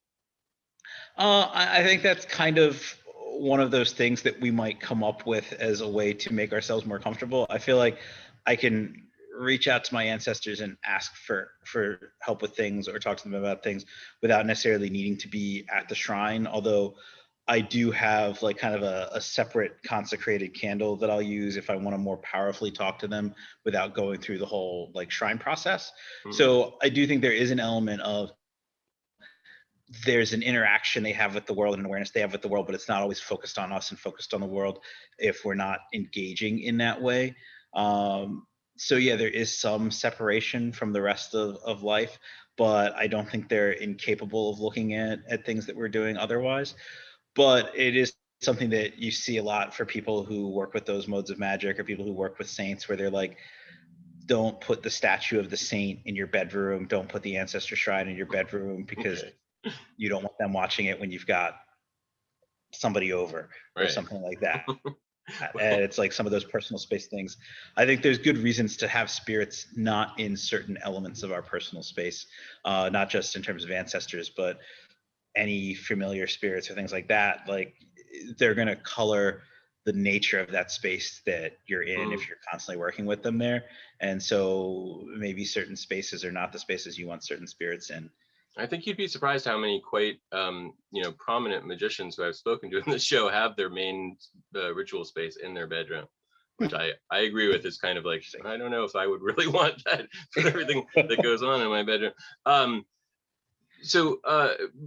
[SPEAKER 2] I think that's kind of one of those things that we might come up with as a way to make ourselves more comfortable. I feel like I can reach out to my ancestors and ask for help with things or talk to them about things without necessarily needing to be at the shrine. Although I do have like kind of a separate consecrated candle that I'll use if I want to more powerfully talk to them without going through the whole like shrine process. So I do think there is an element of, there's an interaction they have with the world and awareness they have with the world, but it's not always focused on us and focused on the world if we're not engaging in that way. So yeah, there is some separation from the rest of life, but I don't think they're incapable of looking at things that we're doing otherwise. But it is something that you see a lot for people who work with those modes of magic, or people who work with saints, where they're like, don't put the statue of the saint in your bedroom, don't put the ancestor shrine in your bedroom, because you don't want them watching it when you've got somebody over or something like that. And it's like some of those personal space things. I think there's good reasons to have spirits not in certain elements of our personal space, not just in terms of ancestors, but any familiar spirits or things like that. Like, they're going to color the nature of that space that you're in if you're constantly working with them there. And so maybe certain spaces are not the spaces you want certain spirits in.
[SPEAKER 1] I think you'd be surprised how many quite, prominent magicians who I've spoken to in this show have their main ritual space in their bedroom, which I agree with. Is kind of like, I don't know if I would really want that for everything that goes on in my bedroom. So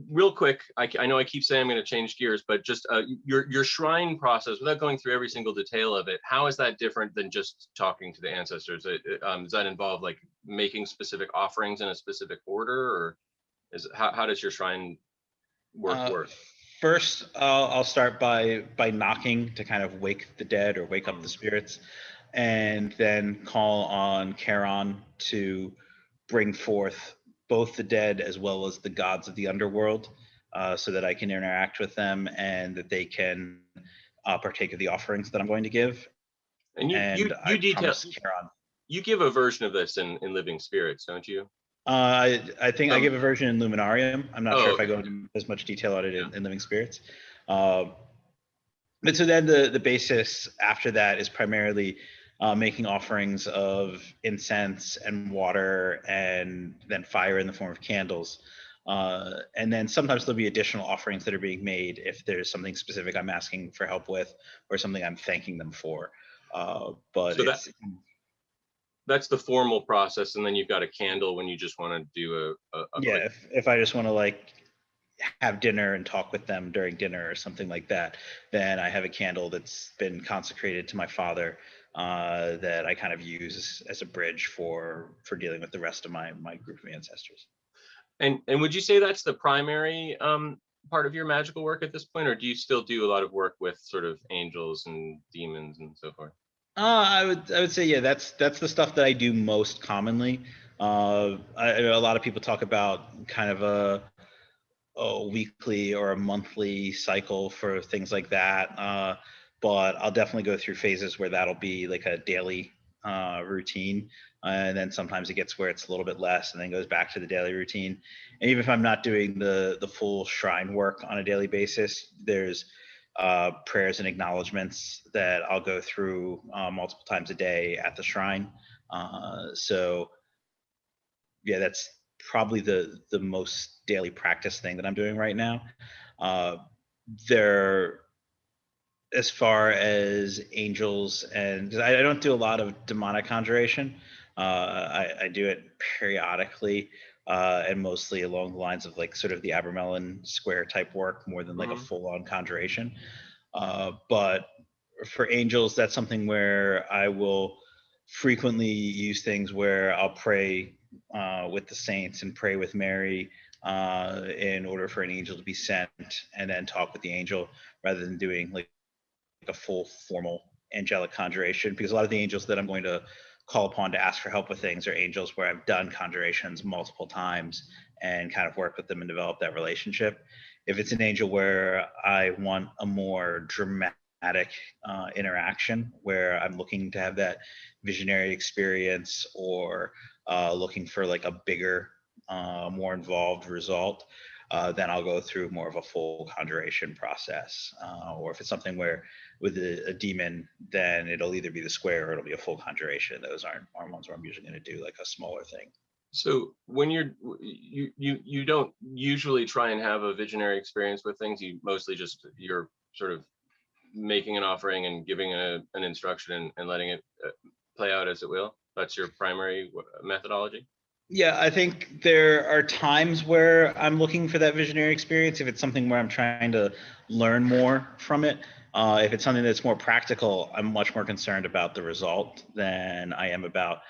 [SPEAKER 1] real quick, I know I keep saying I'm going to change gears, but just your shrine process, without going through every single detail of it, how is that different than just talking to the ancestors? Does that involve like making specific offerings in a specific order, or how does your shrine work?
[SPEAKER 2] First, I'll start by knocking to kind of wake the dead or wake up the spirits, and then call on Charon to bring forth both the dead as well as the gods of the underworld, so that I can interact with them and that they can partake of the offerings that I'm going to give.
[SPEAKER 1] And
[SPEAKER 2] And I promise Charon.
[SPEAKER 1] You give a version of this in Living Spirits, don't you?
[SPEAKER 2] I think I give a version in Luminarium. I'm not sure if I go into as much detail on it in Living Spirits. But so then the basis after that is primarily making offerings of incense and water, and then fire in the form of candles. And then sometimes there'll be additional offerings that are being made if there's something specific I'm asking for help with, or something I'm thanking them for. But so
[SPEAKER 1] that's the formal process, and then you've got a candle when you just want to do a
[SPEAKER 2] yeah, if I just want to like have dinner and talk with them during dinner or something like that, then I have a candle that's been consecrated to my father, that I kind of use as a bridge for dealing with the rest of my group of ancestors.
[SPEAKER 1] And would you say that's the primary part of your magical work at this point, or do you still do a lot of work with sort of angels and demons and so forth?
[SPEAKER 2] I would say, yeah, that's the stuff that I do most commonly. A lot of people talk about kind of a weekly or a monthly cycle for things like that. But I'll definitely go through phases where that'll be like a daily routine. And then sometimes it gets where it's a little bit less and then goes back to the daily routine. And even if I'm not doing the full shrine work on a daily basis, there's prayers and acknowledgements that I'll go through multiple times a day at the shrine. So yeah, that's probably the most daily practice thing that I'm doing right now. There, as far as angels, and 'cause I don't do a lot of demonic conjuration. I do it periodically, and mostly along the lines of like sort of the Abramelin square type work more than like a full-on conjuration. But for angels, that's something where I will frequently use things where I'll pray with the saints and pray with Mary in order for an angel to be sent, and then talk with the angel rather than doing like a full formal angelic conjuration, because a lot of the angels that I'm going to call upon to ask for help with things are angels where I've done conjurations multiple times and kind of work with them and develop that relationship. If it's an angel where I want a more dramatic interaction, where I'm looking to have that visionary experience, or looking for like a bigger, more involved result, then I'll go through more of a full conjuration process. Or if it's something where with a demon, then it'll either be the square or it'll be a full conjuration. Those aren't ones where I'm usually going to do like a smaller thing.
[SPEAKER 1] So when you don't usually try and have a visionary experience with things, you mostly just, you're sort of making an offering and giving an instruction and letting it play out as it will. That's your primary methodology?
[SPEAKER 2] Yeah, I think there are times where I'm looking for that visionary experience if it's something where I'm trying to learn more from it. If it's something that's more practical, I'm much more concerned about the result than I am about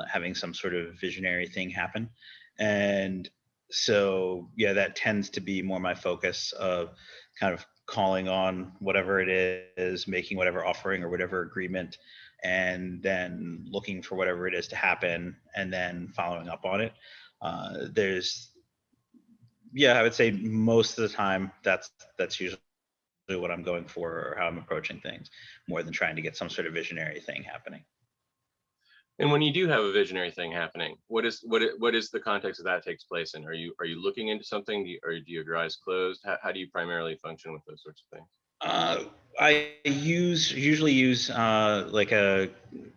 [SPEAKER 2] having some sort of visionary thing happen. And so, yeah, that tends to be more my focus of kind of calling on whatever it is, making whatever offering or whatever agreement, and then looking for whatever it is to happen and then following up on it. I would say most of the time that's usually what I'm going for, or how I'm approaching things, more than trying to get some sort of visionary thing happening.
[SPEAKER 1] And when you do have a visionary thing happening, what is the context that takes place in? Are you looking into something, or do you have your eyes closed? How do you primarily function with those sorts of things?
[SPEAKER 2] I usually use like a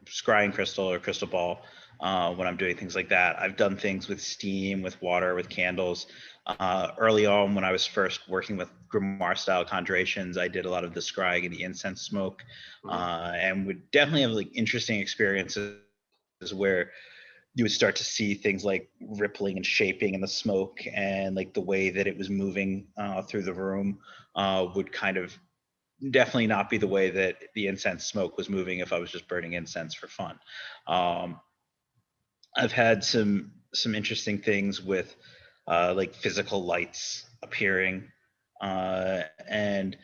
[SPEAKER 2] scrying crystal or crystal ball when I'm doing things like that. I've done things with steam, with water, with candles. Early on, when I was first working with grimoire style conjurations, I did a lot of the scrying and the incense smoke, and would definitely have like interesting experiences where you would start to see things like rippling and shaping in the smoke, and like the way that it was moving through the room would kind of definitely not be the way that the incense smoke was moving if I was just burning incense for fun. I've had some interesting things with like physical lights appearing, and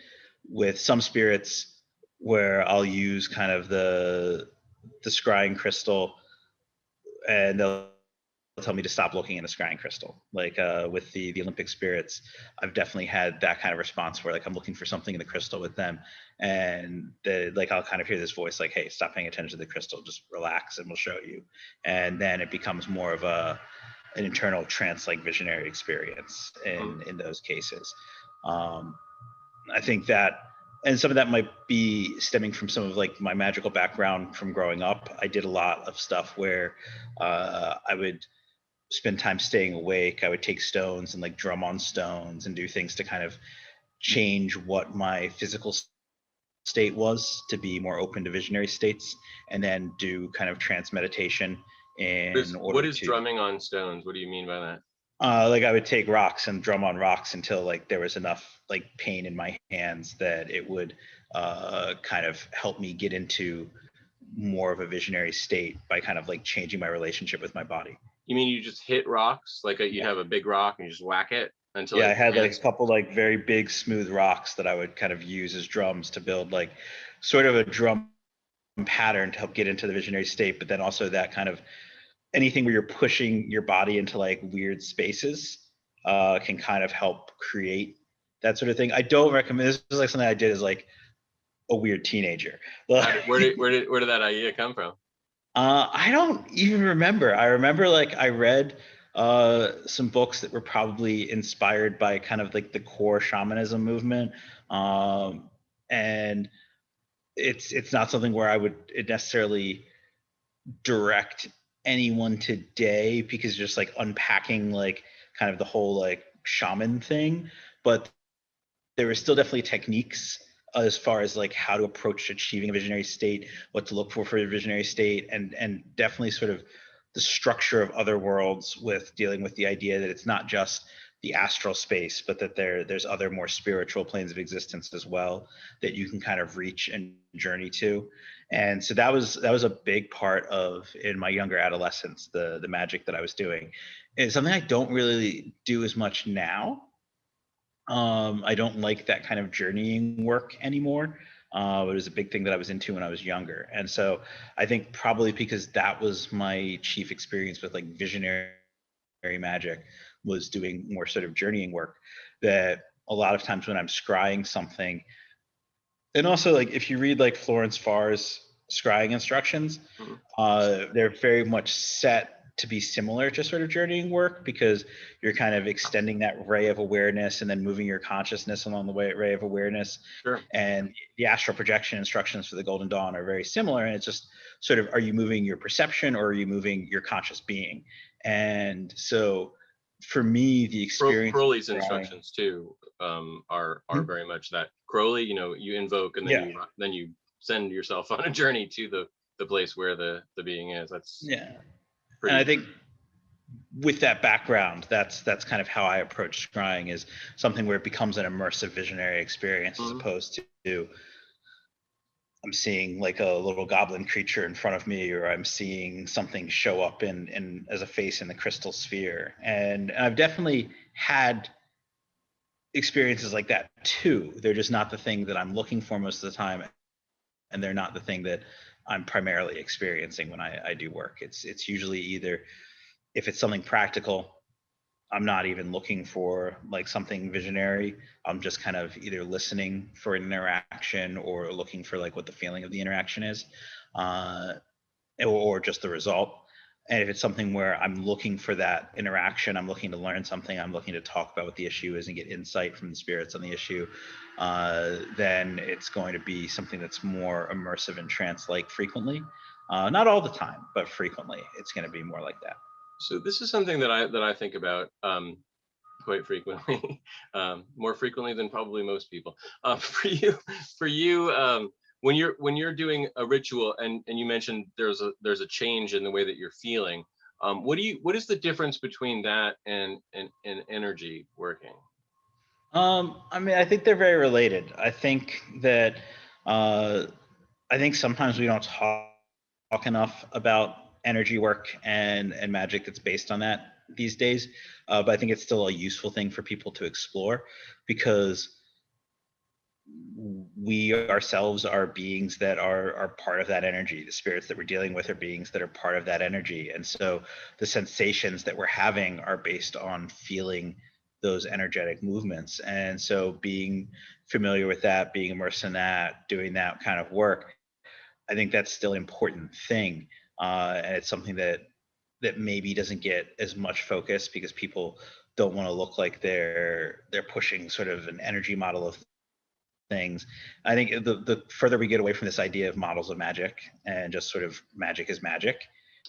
[SPEAKER 2] with some spirits where I'll use kind of the scrying crystal, and they'll tell me to stop looking in a scrying crystal. Like with the Olympic spirits, I've definitely had that kind of response where like I'm looking for something in the crystal with them, and like I'll kind of hear this voice like, hey, stop paying attention to the crystal, just relax and we'll show you. And then it becomes more of an internal trance like visionary experience in those cases. I think that, and some of that might be stemming from some of like my magical background from growing up. I did a lot of stuff where I would spend time staying awake. I would take stones and like drum on stones and do things to kind of change what my physical state was to be more open to visionary states, and then do kind of trance meditation in order
[SPEAKER 1] what is drumming on stones? What do you mean by that?
[SPEAKER 2] Like I would take rocks and drum on rocks until like there was enough like pain in my hands that it would kind of help me get into more of a visionary state by kind of like changing my relationship with my body.
[SPEAKER 1] You mean you just hit rocks? Like you have a big rock and you just whack it until
[SPEAKER 2] I had like a couple like very big smooth rocks that I would kind of use as drums to build like sort of a drum pattern to help get into the visionary state, but then also that kind of anything where you're pushing your body into like weird spaces can kind of help create that sort of thing. I don't recommend, this is like something I did as like a weird teenager.
[SPEAKER 1] Where did that idea come from?
[SPEAKER 2] I don't even remember. I remember like I read some books that were probably inspired by kind of like the core shamanism movement. And it's not something where I would necessarily direct anyone today, because just like unpacking like kind of the whole like shaman thing, but there were still definitely techniques as far as like how to approach achieving a visionary state, what to look for a visionary state, and definitely sort of the structure of other worlds with dealing with the idea that it's not just the astral space, but that there's other more spiritual planes of existence as well that you can kind of reach and journey to. And so that was a big part of, in my younger adolescence, the magic that I was doing. It's something I don't really do as much now. I don't like that kind of journeying work anymore. It was a big thing that I was into when I was younger. And so I think probably because that was my chief experience with like visionary magic, was doing more sort of journeying work, that a lot of times when I'm scrying something, and also like if you read like Florence Farr's scrying instructions, they're very much set to be similar to sort of journeying work, because you're kind of extending that ray of awareness and then moving your consciousness along the ray of awareness.
[SPEAKER 1] Sure.
[SPEAKER 2] And the astral projection instructions for the Golden Dawn are very similar. And it's just sort of, are you moving your perception or are you moving your conscious being? And so for me, the experience
[SPEAKER 1] Crowley's instructions too are very much that. Crowley, you invoke and then you send yourself on a journey to the place where the being is. That's
[SPEAKER 2] and I think with that background, that's kind of how I approach scrying, is something where it becomes an immersive visionary experience, as opposed to I'm seeing like a little goblin creature in front of me, or I'm seeing something show up in as a face in the crystal sphere. And I've definitely had experiences like that too. They're just not the thing that I'm looking for most of the time, and they're not the thing that I'm primarily experiencing when I do work. It's usually either, if it's something practical, I'm not even looking for like something visionary. I'm just kind of either listening for an interaction or looking for like what the feeling of the interaction is, or just the result. And if it's something where I'm looking for that interaction, I'm looking to learn something, I'm looking to talk about what the issue is and get insight from the spirits on the issue, then it's going to be something that's more immersive and trance-like frequently. Not all the time, but frequently, it's going to be more like that.
[SPEAKER 1] So this is something that I think about quite frequently, more frequently than probably most people. For you, when you're doing a ritual, and you mentioned there's a change in the way that you're feeling, What is the difference between that and energy working?
[SPEAKER 2] I mean, I think they're very related. I think that I think sometimes we don't talk enough about energy work and magic that's based on that these days. But I think it's still a useful thing for people to explore, because we ourselves are beings that are part of that energy. The spirits that we're dealing with are beings that are part of that energy. And so the sensations that we're having are based on feeling those energetic movements. And so being familiar with that, being immersed in that, doing that kind of work, I think that's still an important thing. And it's something that maybe doesn't get as much focus, because people don't want to look like they're pushing sort of an energy model of things. I think the further we get away from this idea of models of magic and just sort of magic is magic,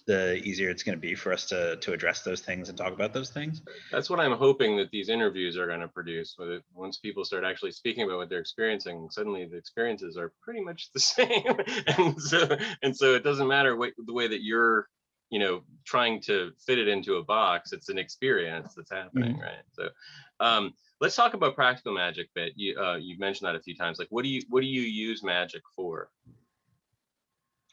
[SPEAKER 2] the easier it's going to be for us to address those things and talk about those things.
[SPEAKER 1] That's what I'm hoping that these interviews are going to produce. Once people start actually speaking about what they're experiencing, suddenly the experiences are pretty much the same. and so it doesn't matter the way that you're, trying to fit it into a box. It's an experience that's happening, right? So let's talk about practical magic a bit. You've mentioned that a few times. Like, what do you use magic for?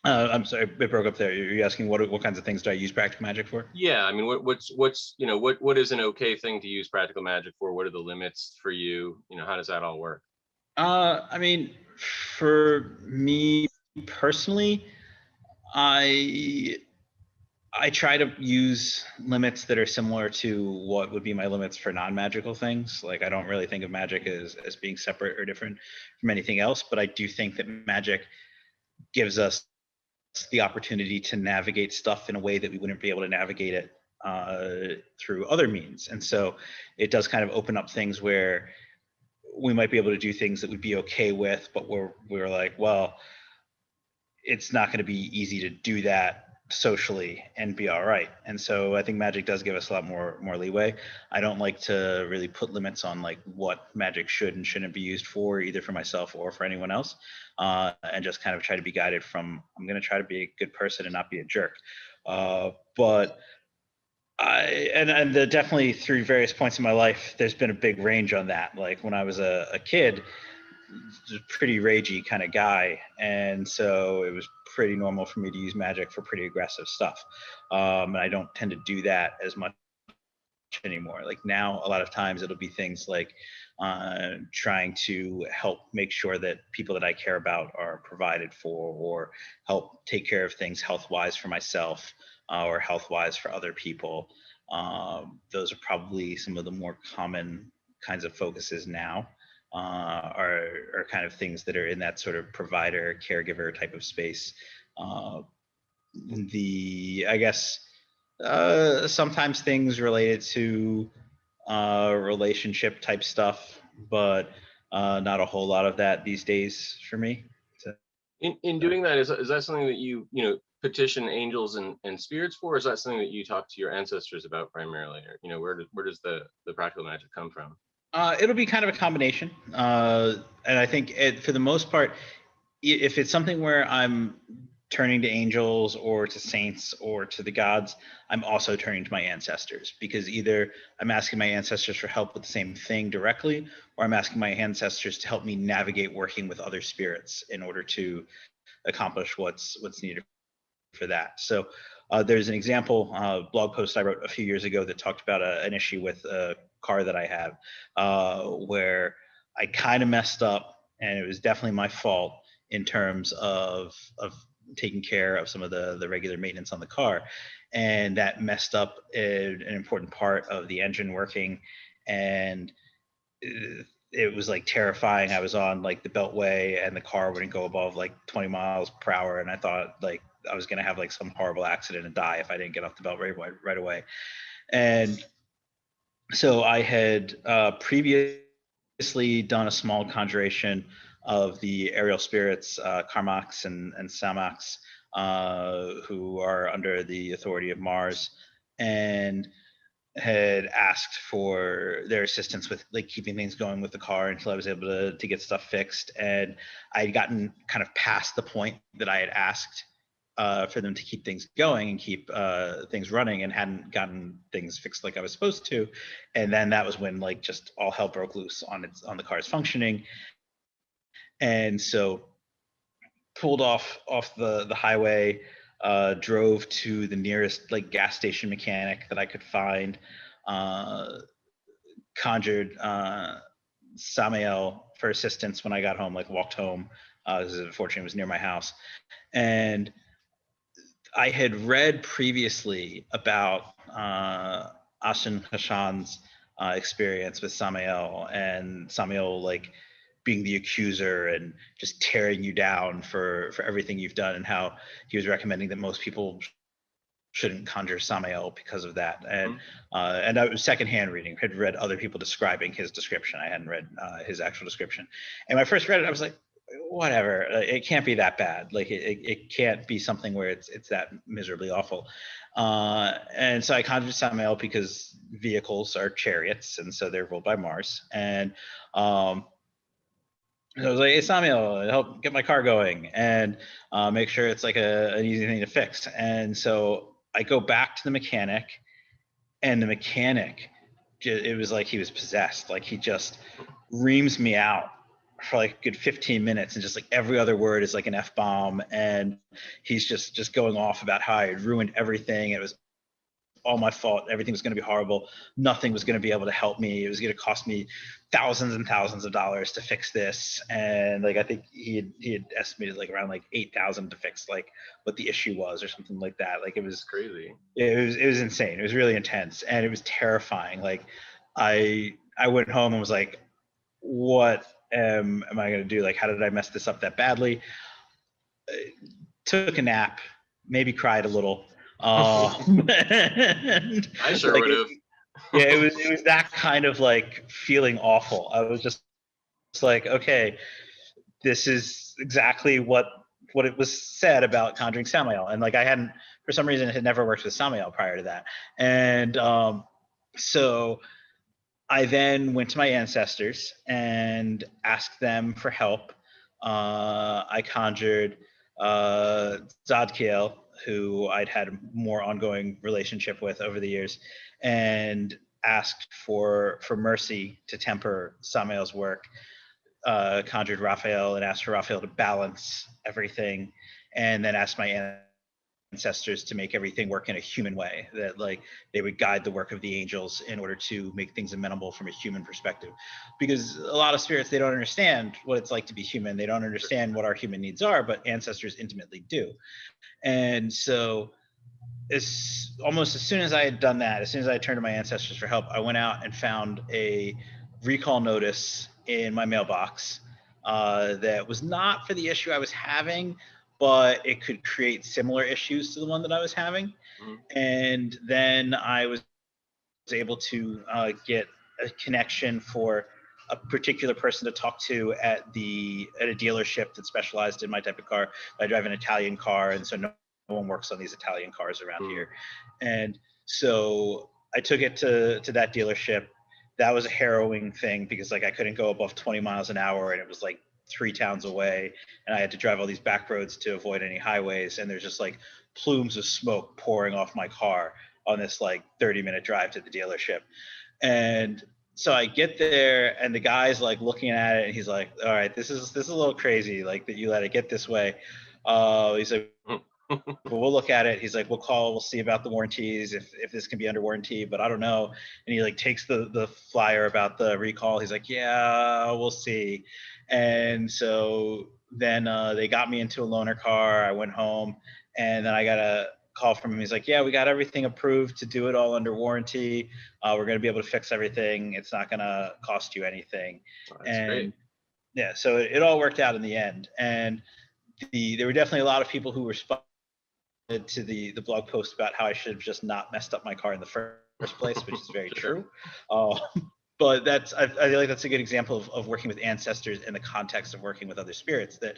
[SPEAKER 2] I'm sorry, it broke up there. You're asking what kinds of things do I use practical magic for?
[SPEAKER 1] Yeah, I mean, what is an okay thing to use practical magic for? What are the limits for you? How does that all work?
[SPEAKER 2] I mean, for me personally, I try to use limits that are similar to what would be my limits for non-magical things. Like, I don't really think of magic as being separate or different from anything else, but I do think that magic gives us the opportunity to navigate stuff in a way that we wouldn't be able to navigate it through other means. And so it does kind of open up things where we might be able to do things that we'd be okay with, but we're like, well, it's not going to be easy to do that socially and be all right. And so I think magic does give us a lot more leeway. I don't like to really put limits on like what magic should and shouldn't be used for, either for myself or for anyone else, and just kind of try to be guided from, I'm going to try to be a good person and not be a jerk. But definitely through various points in my life, there's been a big range on that. Like when I was a kid, pretty ragey kind of guy, and so it was pretty normal for me to use magic for pretty aggressive stuff, and I don't tend to do that as much anymore. Like now, a lot of times it'll be things like trying to help make sure that people that I care about are provided for, or help take care of things health-wise for myself, or health-wise for other people. Those are probably some of the more common kinds of focuses now. Are kind of things that are in that sort of provider, caregiver type of space. I guess sometimes things related to relationship type stuff, but not a whole lot of that these days for me. So,
[SPEAKER 1] in doing that, is that something that you petition angels and spirits for? Or is that something that you talk to your ancestors about primarily? Or where does the practical magic come from?
[SPEAKER 2] It'll be kind of a combination. And I think for the most part, if it's something where I'm turning to angels or to saints or to the gods, I'm also turning to my ancestors, because either I'm asking my ancestors for help with the same thing directly, or I'm asking my ancestors to help me navigate working with other spirits in order to accomplish what's needed for that. So there's an example blog post I wrote a few years ago that talked about an issue with a car that I have, where I kind of messed up, and it was definitely my fault in terms of taking care of some of the regular maintenance on the car, and that messed up an important part of the engine working, and it was like terrifying. I was on like the beltway, and the car wouldn't go above like 20 miles per hour, and I thought like I was going to have like some horrible accident and die if I didn't get off the belt right away. And so I had previously done a small conjuration of the aerial spirits, Karmaks and Samaks, who are under the authority of Mars, and had asked for their assistance with like keeping things going with the car until I was able to get stuff fixed. And I had gotten kind of past the point that I had asked for them to keep things going and keep things running, and hadn't gotten things fixed like I was supposed to. And then that was when like just all hell broke loose on the car's functioning. And so pulled off the highway, drove to the nearest like gas station mechanic that I could find, conjured Samael for assistance when I got home, like walked home, because unfortunately it was near my house. And I had read previously about Ashen Hashan's experience with Samael, and Samael like being the accuser and just tearing you down for everything you've done, and how he was recommending that most people shouldn't conjure Samael because of that. And I was secondhand reading, had read other people describing his description. I hadn't read his actual description. And when I first read it, I was like, whatever, it can't be that bad. Like it can't be something where it's that miserably awful. And so I conjured Samael because vehicles are chariots, and so they're ruled by Mars. And I was like, hey, Samael, help get my car going, and make sure it's like an easy thing to fix. And so I go back to the mechanic, and the mechanic, it was like he was possessed. Like he just reams me out for like a good 15 minutes, and just like every other word is like an F-bomb, and he's just going off about how I had ruined everything. It was all my fault. Everything was going to be horrible. Nothing was going to be able to help me. It was going to cost me thousands and thousands of dollars to fix this. And like, I think he had estimated like around like 8,000 to fix like what the issue was or something like that. Like it was
[SPEAKER 1] crazy.
[SPEAKER 2] It was insane. It was really intense, and it was terrifying. Like I went home and was like, what am I going to do? Like, how did I mess this up that badly? Took a nap, maybe cried a little. And
[SPEAKER 1] I sure
[SPEAKER 2] like
[SPEAKER 1] would have.
[SPEAKER 2] Yeah, it was that kind of like feeling awful. I was just like, okay, this is exactly what it was said about conjuring Samael. And like I hadn't, for some reason, had never worked with Samael prior to that. And so I then went to my ancestors and asked them for help. I conjured Zadkiel, who I'd had a more ongoing relationship with over the years, and asked for mercy to temper Samael's work. Conjured Raphael and asked for Raphael to balance everything, and then asked my ancestors to make everything work in a human way, that like they would guide the work of the angels in order to make things amenable from a human perspective, because a lot of spirits, they don't understand what it's like to be human. They don't understand what our human needs are, but ancestors intimately do. And so almost as soon as I had done that, as soon as I turned to my ancestors for help, I went out and found a recall notice in my mailbox that was not for the issue I was having, but it could create similar issues to the one that I was having. And then I was able to get a connection for a particular person to talk to at a dealership that specialized in my type of car. I drive an Italian car, and so no one works on these Italian cars around here. And so I took it to that dealership. That was a harrowing thing, because like I couldn't go above 20 miles an hour, and it was like 3 towns away, and I had to drive all these back roads to avoid any highways, and there's just like plumes of smoke pouring off my car on this like 30-minute drive to the dealership. And so I get there, and the guy's like looking at it, and he's like, all right, this is a little crazy, like that you let it get this way. He's like, well, we'll look at it. He's like, we'll see about the warranties, if this can be under warranty, but I don't know. And he like takes the flyer about the recall. He's like, yeah, we'll see. And so then they got me into a loaner car. I went home, and then I got a call from him. He's like, yeah, we got everything approved to do it all under warranty. We're going to be able to fix everything. It's not going to cost you anything. And great. Yeah, so it all worked out in the end. And there were definitely a lot of people who responded to the blog post about how I should have just not messed up my car in the first place, which is very true. But I feel like that's a good example of working with ancestors in the context of working with other spirits, that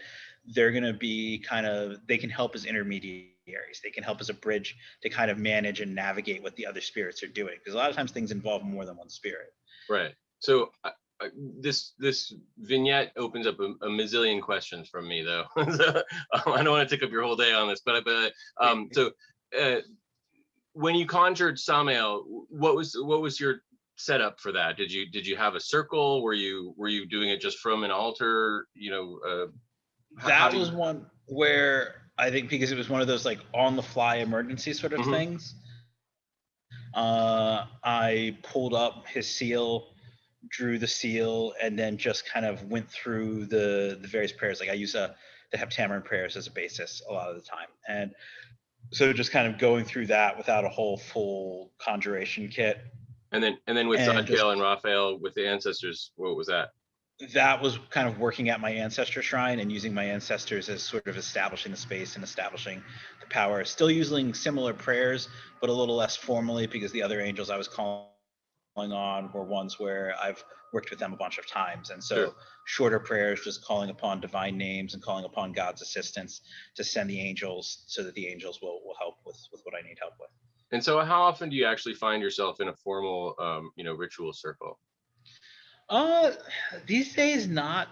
[SPEAKER 2] they're going to be they can help as intermediaries. They can help as a bridge to kind of manage and navigate what the other spirits are doing, because a lot of times things involve more than one spirit.
[SPEAKER 1] Right. So this vignette opens up a mazillion questions from me, though. So, I don't want to take up your whole day on this, but when you conjured Samael, what was your setup for that? Did you have a circle? Were you doing it just from an altar?
[SPEAKER 2] That was one where I think, because it was one of those like on the fly emergency sort of things. I pulled up his seal, drew the seal, and then just kind of went through the various prayers. Like I use the Heptameron prayers as a basis a lot of the time, and so just kind of going through that without a whole full conjuration kit.
[SPEAKER 1] And then with Zadkiel and Raphael with the ancestors, what was that?
[SPEAKER 2] That was kind of working at my ancestor shrine and using my ancestors as sort of establishing the space and establishing the power. Still using similar prayers, but a little less formally, because the other angels I was calling on were ones where I've worked with them a bunch of times. And so shorter prayers, just calling upon divine names and calling upon God's assistance to send the angels so that the angels will help with what I need help with.
[SPEAKER 1] And so how often do you actually find yourself in a formal, ritual circle?
[SPEAKER 2] These days, not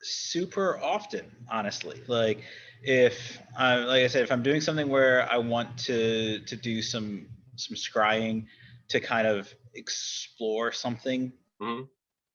[SPEAKER 2] super often, honestly. Like like I said, if I'm doing something where I want to do some scrying to kind of explore something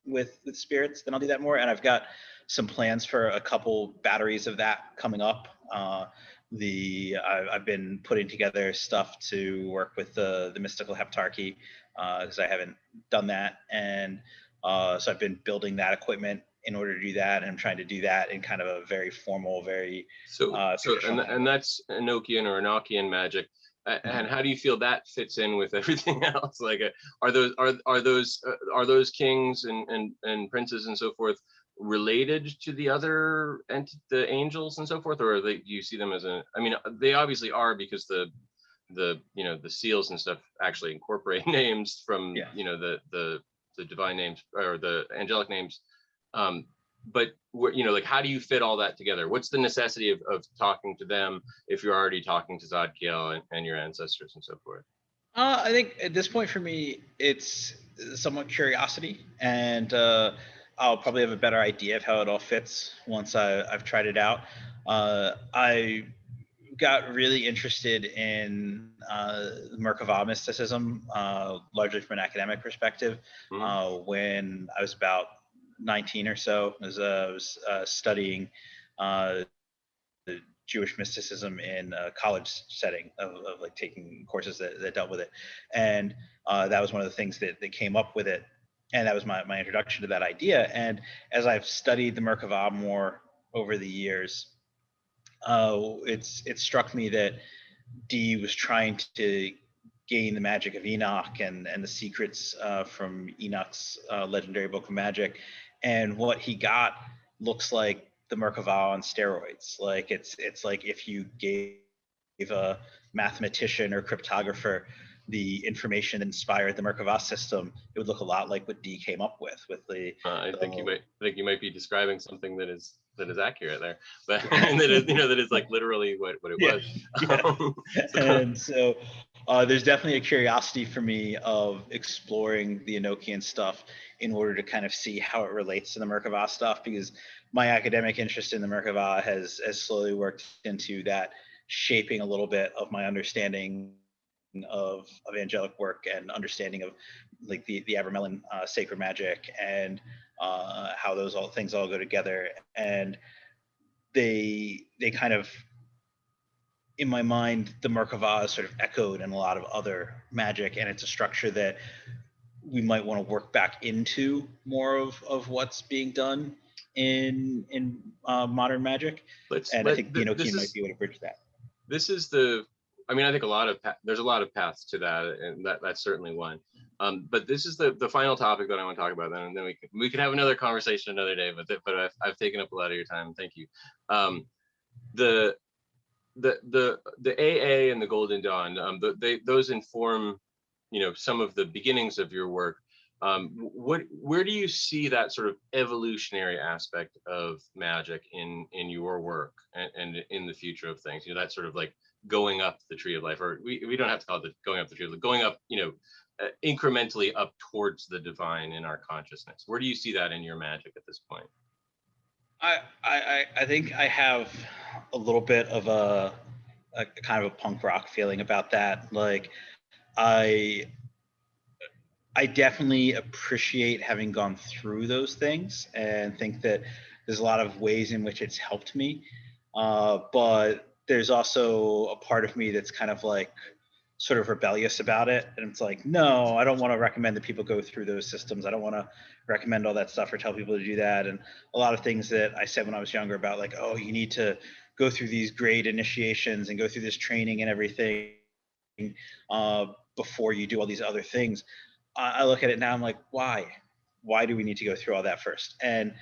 [SPEAKER 2] with spirits, then I'll do that more. And I've got some plans for a couple batteries of that coming up. I've been putting together stuff to work with the mystical heptarchy, because I haven't done that, and so I've been building that equipment in order to do that, and I'm trying to do that in kind of a very formal,
[SPEAKER 1] and that's Enochian or Enochian magic. And how do you feel that fits in with everything else? Like, are those kings and princes and so forth related to the other the angels and so forth, or do you see them as they obviously are, because the seals and stuff actually incorporate names from the divine names or the angelic names, but how do you fit all that together? What's the necessity of talking to them if you're already talking to Zadkiel and your ancestors and so forth?
[SPEAKER 2] I think at this point for me, it's somewhat curiosity, and I'll probably have a better idea of how it all fits once I've tried it out. I got really interested in Merkava mysticism, largely from an academic perspective, when I was about 19 or so, as I was studying the Jewish mysticism in a college setting of like taking courses that dealt with it. And that was one of the things that came up with it. And that was my introduction to that idea. And as I've studied the Merkava more over the years, it struck me that Dee was trying to gain the magic of Enoch and the secrets from Enoch's legendary book of magic. And what he got looks like the Merkava on steroids. Like it's like if you gave a mathematician or cryptographer the information that inspired the Merkava system, it would look a lot like what Dee came up with the.
[SPEAKER 1] I think you might be describing something that is accurate there, but and that is like literally what it was.
[SPEAKER 2] And so there's definitely a curiosity for me of exploring the Enochian stuff in order to kind of see how it relates to the Merkava stuff, because my academic interest in the Merkava has slowly worked into that shaping a little bit of my understanding of angelic work and understanding of like the Abramelin sacred magic and how those things all go together. And they kind of, in my mind, the Merkava is sort of echoed in a lot of other magic, and it's a structure that we might want to work back into more of what's being done in modern magic. I think the Enochian might be able to bridge that.
[SPEAKER 1] This is I think there's a lot of paths to that, and that's certainly one. But this is the final topic that I want to talk about, and then we can have another conversation another day. But I've taken up a lot of your time. Thank you. The AA and the Golden Dawn, those inform, some of the beginnings of your work. Where do you see that sort of evolutionary aspect of magic in your work and in the future of things? That sort of like going up the tree of life, or we don't have to call it going up the tree of life, going up, incrementally up towards the divine in our consciousness. Where do you see that in your magic at this point?
[SPEAKER 2] I think I have a little bit of a kind of a punk rock feeling about that. Like I definitely appreciate having gone through those things and think that there's a lot of ways in which it's helped me. But there's also a part of me that's kind of like sort of rebellious about it. And it's like, no, I don't want to recommend that people go through those systems. I don't want to recommend all that stuff or tell people to do that. And a lot of things that I said when I was younger about like, oh, you need to go through these great initiations and go through this training and everything before you do all these other things. I look at it now, I'm like, why? Why do we need to go through all that first? And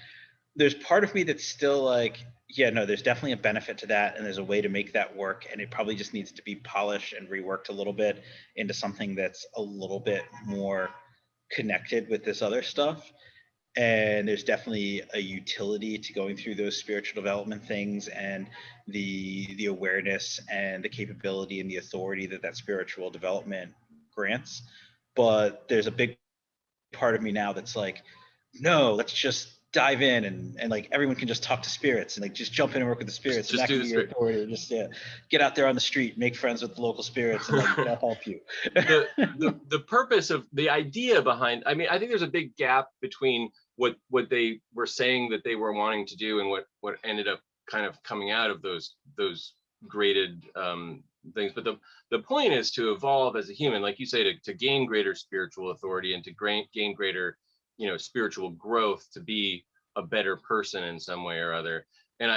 [SPEAKER 2] there's part of me that's still like, yeah, no, there's definitely a benefit to that. And there's a way to make that work. And it probably just needs to be polished and reworked a little bit into something that's a little bit more connected with this other stuff. And there's definitely a utility to going through those spiritual development things and the awareness and the capability and the authority that that spiritual development grants. But there's a big part of me now that's like, no, let's just dive in and like everyone can just talk to spirits and like just jump in and work with the spirits.
[SPEAKER 1] Just
[SPEAKER 2] and that
[SPEAKER 1] do
[SPEAKER 2] can be
[SPEAKER 1] the
[SPEAKER 2] your
[SPEAKER 1] spirit.
[SPEAKER 2] authority. Just get out there on the street, make friends with the local spirits, and like they'll help you.
[SPEAKER 1] The purpose of the idea behind, I mean, I think there's a big gap between what they were saying that they were wanting to do and what ended up kind of coming out of those graded things. But the point is to evolve as a human, like you say, to gain greater spiritual authority and to gain greater, spiritual growth, to be a better person in some way or other. And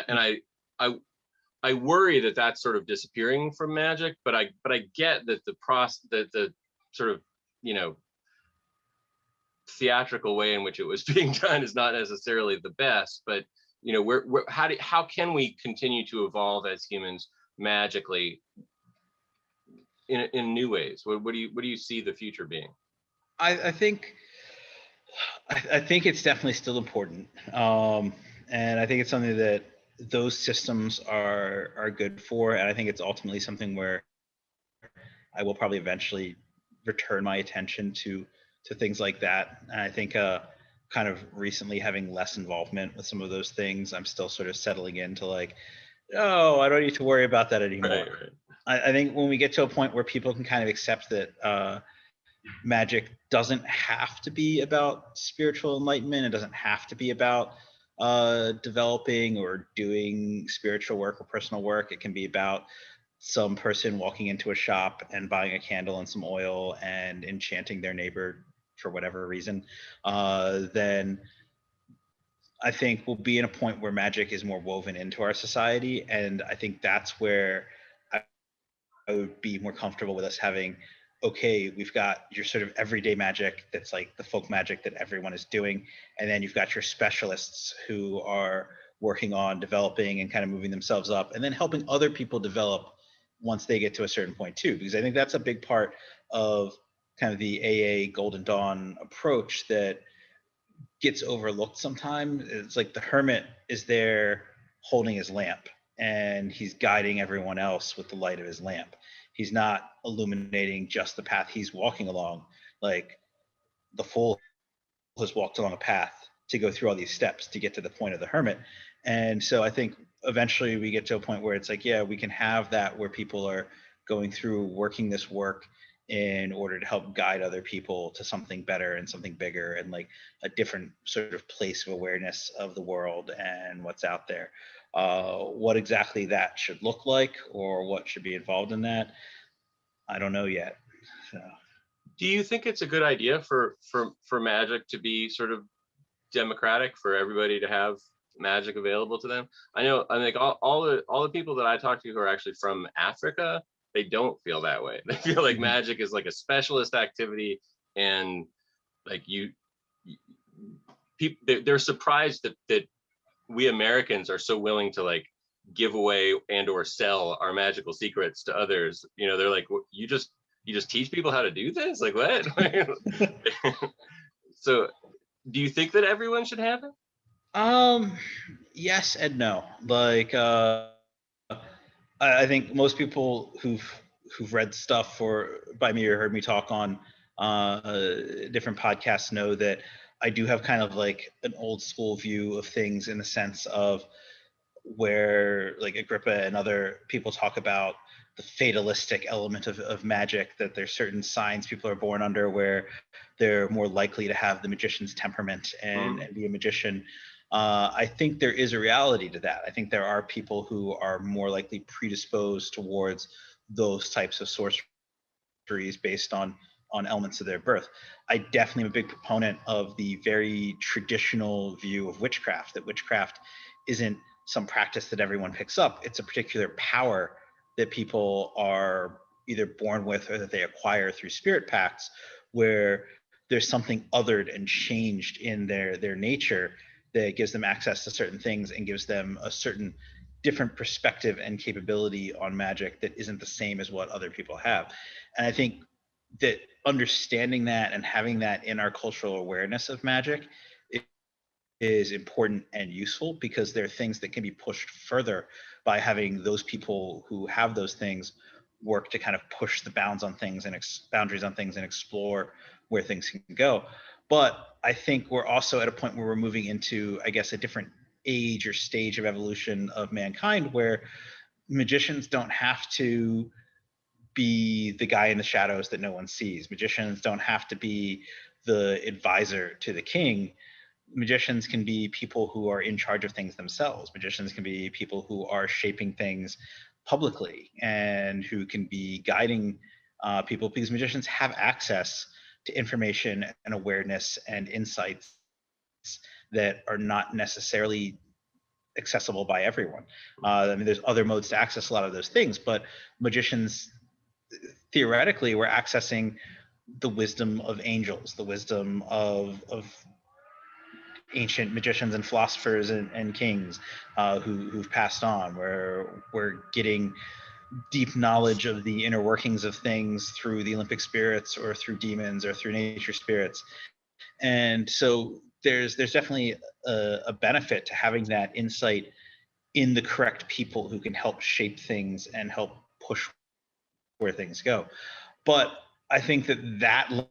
[SPEAKER 1] I worry that that's sort of disappearing from magic, but I get that the sort of, theatrical way in which it was being done is not necessarily the best. But how can we continue to evolve as humans magically in new ways? What do you see the future being?
[SPEAKER 2] I think it's definitely still important, and I think it's something that those systems are good for, and I think it's ultimately something where I will probably eventually return my attention to things like that. And I think kind of recently having less involvement with some of those things, I'm still sort of settling into like, oh, I don't need to worry about that anymore.
[SPEAKER 1] Right.
[SPEAKER 2] I think when we get to a point where people can kind of accept that magic doesn't have to be about spiritual enlightenment, it doesn't have to be about developing or doing spiritual work or personal work. It can be about some person walking into a shop and buying a candle and some oil and enchanting their neighbor for whatever reason. Then I think we'll be in a point where magic is more woven into our society. And I think that's where I would be more comfortable with us having, okay, we've got your sort of everyday magic that's like the folk magic that everyone is doing. And then you've got your specialists who are working on developing and kind of moving themselves up and then helping other people develop once they get to a certain point too. Because I think that's a big part of kind of the AA Golden Dawn approach that gets overlooked sometimes. It's like the hermit is there holding his lamp and he's guiding everyone else with the light of his lamp. He's not illuminating just the path he's walking along. Like the fool has walked along a path to go through all these steps to get to the point of the hermit. And so I think eventually we get to a point where it's like, yeah, we can have that where people are going through working this work in order to help guide other people to something better and something bigger and like a different sort of place of awareness of the world and what's out there. What exactly that should look like or what should be involved in that, I don't know yet. So.
[SPEAKER 1] Do you think it's a good idea for magic to be sort of democratic, for everybody to have magic available to them? I know, I think all the people that I talk to who are actually from Africa, they don't feel that way. They feel like magic is like a specialist activity, and like they're surprised that we Americans are so willing to like give away and or sell our magical secrets to others. They're like, you just teach people how to do this? Like what? So do you think that everyone should have it?
[SPEAKER 2] Yes and no. Like I think most people who've read stuff by me or heard me talk on different podcasts know that I do have kind of like an old school view of things, in the sense of where like Agrippa and other people talk about the fatalistic element of magic, that there's certain signs people are born under where they're more likely to have the magician's temperament and be a magician. I think there is a reality to that. I think there are people who are more likely predisposed towards those types of sorceries based on elements of their birth. I definitely am a big proponent of the very traditional view of witchcraft, that witchcraft isn't some practice that everyone picks up. It's a particular power that people are either born with or that they acquire through spirit pacts, where there's something othered and changed in their nature that gives them access to certain things and gives them a certain different perspective and capability on magic that isn't the same as what other people have. And I think that understanding that and having that in our cultural awareness of magic is important and useful, because there are things that can be pushed further by having those people who have those things work to kind of push the bounds on things and boundaries on things and explore where things can go. But I think we're also at a point where we're moving into, I guess, a different age or stage of evolution of mankind, where magicians don't have to be the guy in the shadows that no one sees. Magicians don't have to be the advisor to the king. Magicians can be people who are in charge of things themselves. Magicians can be people who are shaping things publicly and who can be guiding people, because magicians have access to information and awareness and insights that are not necessarily accessible by everyone. I mean, there's other modes to access a lot of those things, but magicians, theoretically, were accessing the wisdom of angels, the wisdom of ancient magicians and philosophers and kings who've passed on, where we're getting deep knowledge of the inner workings of things through the Olympic spirits or through demons or through nature spirits. And so there's definitely a benefit to having that insight in the correct people who can help shape things and help push where things go. But I think that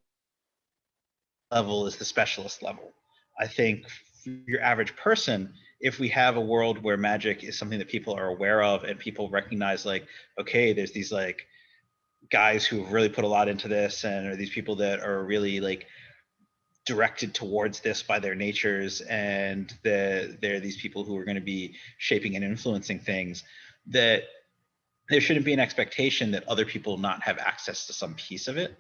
[SPEAKER 2] level is the specialist level. I think for your average person, if we have a world where magic is something that people are aware of and people recognize, like, okay, there's these like guys who have really put a lot into this, and are these people that are really like directed towards this by their natures, and they're these people who are going to be shaping and influencing things, that there shouldn't be an expectation that other people not have access to some piece of it.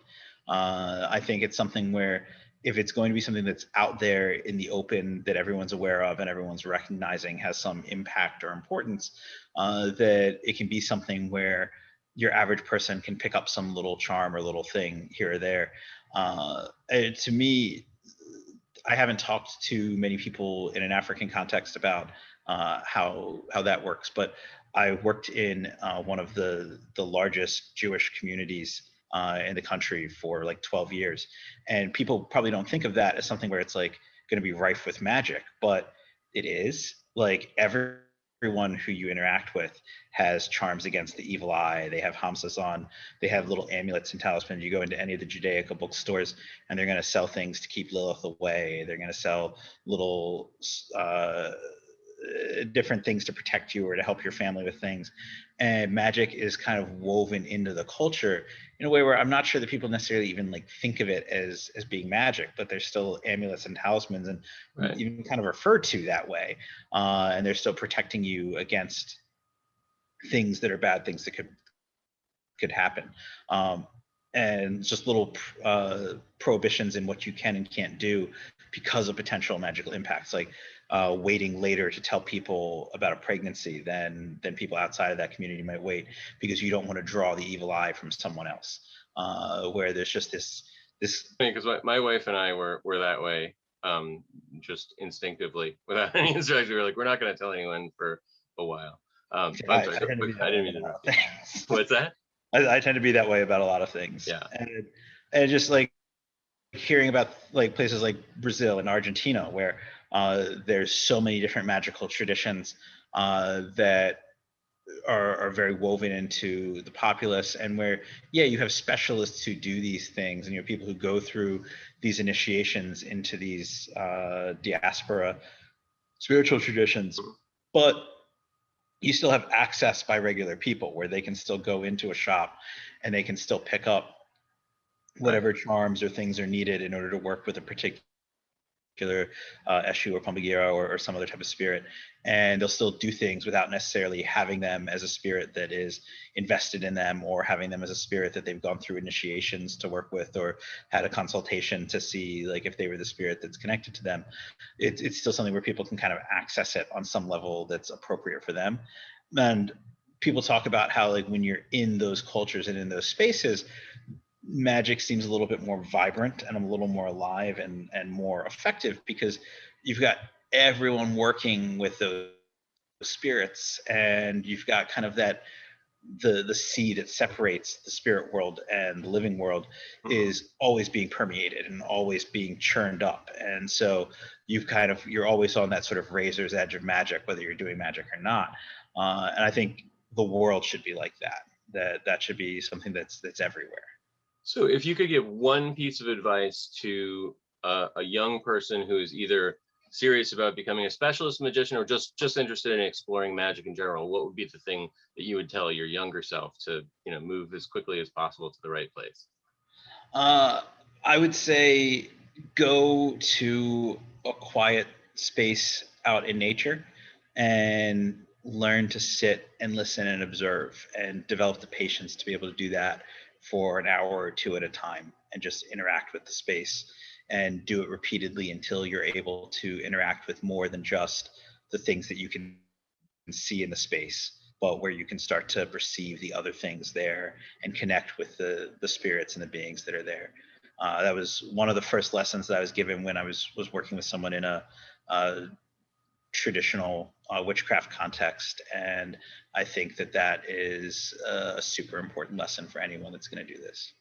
[SPEAKER 2] I think it's something where, if it's going to be something that's out there in the open that everyone's aware of and everyone's recognizing has some impact or importance, that it can be something where your average person can pick up some little charm or little thing here or there. To me, I haven't talked to many people in an African context about how that works, but I worked in one of the largest Jewish communities in the country for like 12 years. And people probably don't think of that as something where it's like going to be rife with magic, but it is. Like, everyone who you interact with has charms against the evil eye. They have hamsas on. They have little amulets and talismans. You go into any of the Judaica bookstores and they're going to sell things to keep Lilith away. They're going to sell little different things to protect you or to help your family with things. And magic is kind of woven into the culture in a way where I'm not sure that people necessarily even like think of it as being magic, but there's still amulets and talismans and even kind of referred to that way. And they're still protecting you against things that are bad, things that could happen. And just little prohibitions in what you can and can't do because of potential magical impacts, like waiting later to tell people about a pregnancy than people outside of that community might wait, because you don't want to draw the evil eye from someone else. Where there's just this.
[SPEAKER 1] Because my wife and I were that way, just instinctively, without any instruction. We were like, we're not going to tell anyone for a while. I'm sorry, I didn't mean to interrupt you. What's that?
[SPEAKER 2] I tend to be that way about a lot of things.
[SPEAKER 1] Yeah.
[SPEAKER 2] And just like hearing about like places like Brazil and Argentina, where there's so many different magical traditions that are very woven into the populace, and where, yeah, you have specialists who do these things, and you have people who go through these initiations into these diaspora spiritual traditions, but you still have access by regular people where they can still go into a shop and they can still pick up whatever charms or things are needed in order to work with a particular Eshu or Pombagira or some other type of spirit, and they'll still do things without necessarily having them as a spirit that is invested in them, or having them as a spirit that they've gone through initiations to work with, or had a consultation to see like if they were the spirit that's connected to them. It's still something where people can kind of access it on some level that's appropriate for them. And people talk about how, like, when you're in those cultures and in those spaces, magic seems a little bit more vibrant and a little more alive and more effective, because you've got everyone working with those spirits, and you've got kind of that the sea that separates the spirit world and the living world is always being permeated and always being churned up. And so you're always on that sort of razor's edge of magic, whether you're doing magic or not. And I think the world should be like that should be something that's everywhere.
[SPEAKER 1] So if you could give one piece of advice to a young person who is either serious about becoming a specialist magician or just interested in exploring magic in general, what would be the thing that you would tell your younger self to, move as quickly as possible to the right place?
[SPEAKER 2] I would say go to a quiet space out in nature and learn to sit and listen and observe, and develop the patience to be able to do that for an hour or two at a time, and just interact with the space, and do it repeatedly until you're able to interact with more than just the things that you can see in the space, but where you can start to perceive the other things there and connect with the spirits and the beings that are there. That was one of the first lessons that I was given when I was working with someone in a traditional witchcraft context, and I think that is a super important lesson for anyone that's going to do this.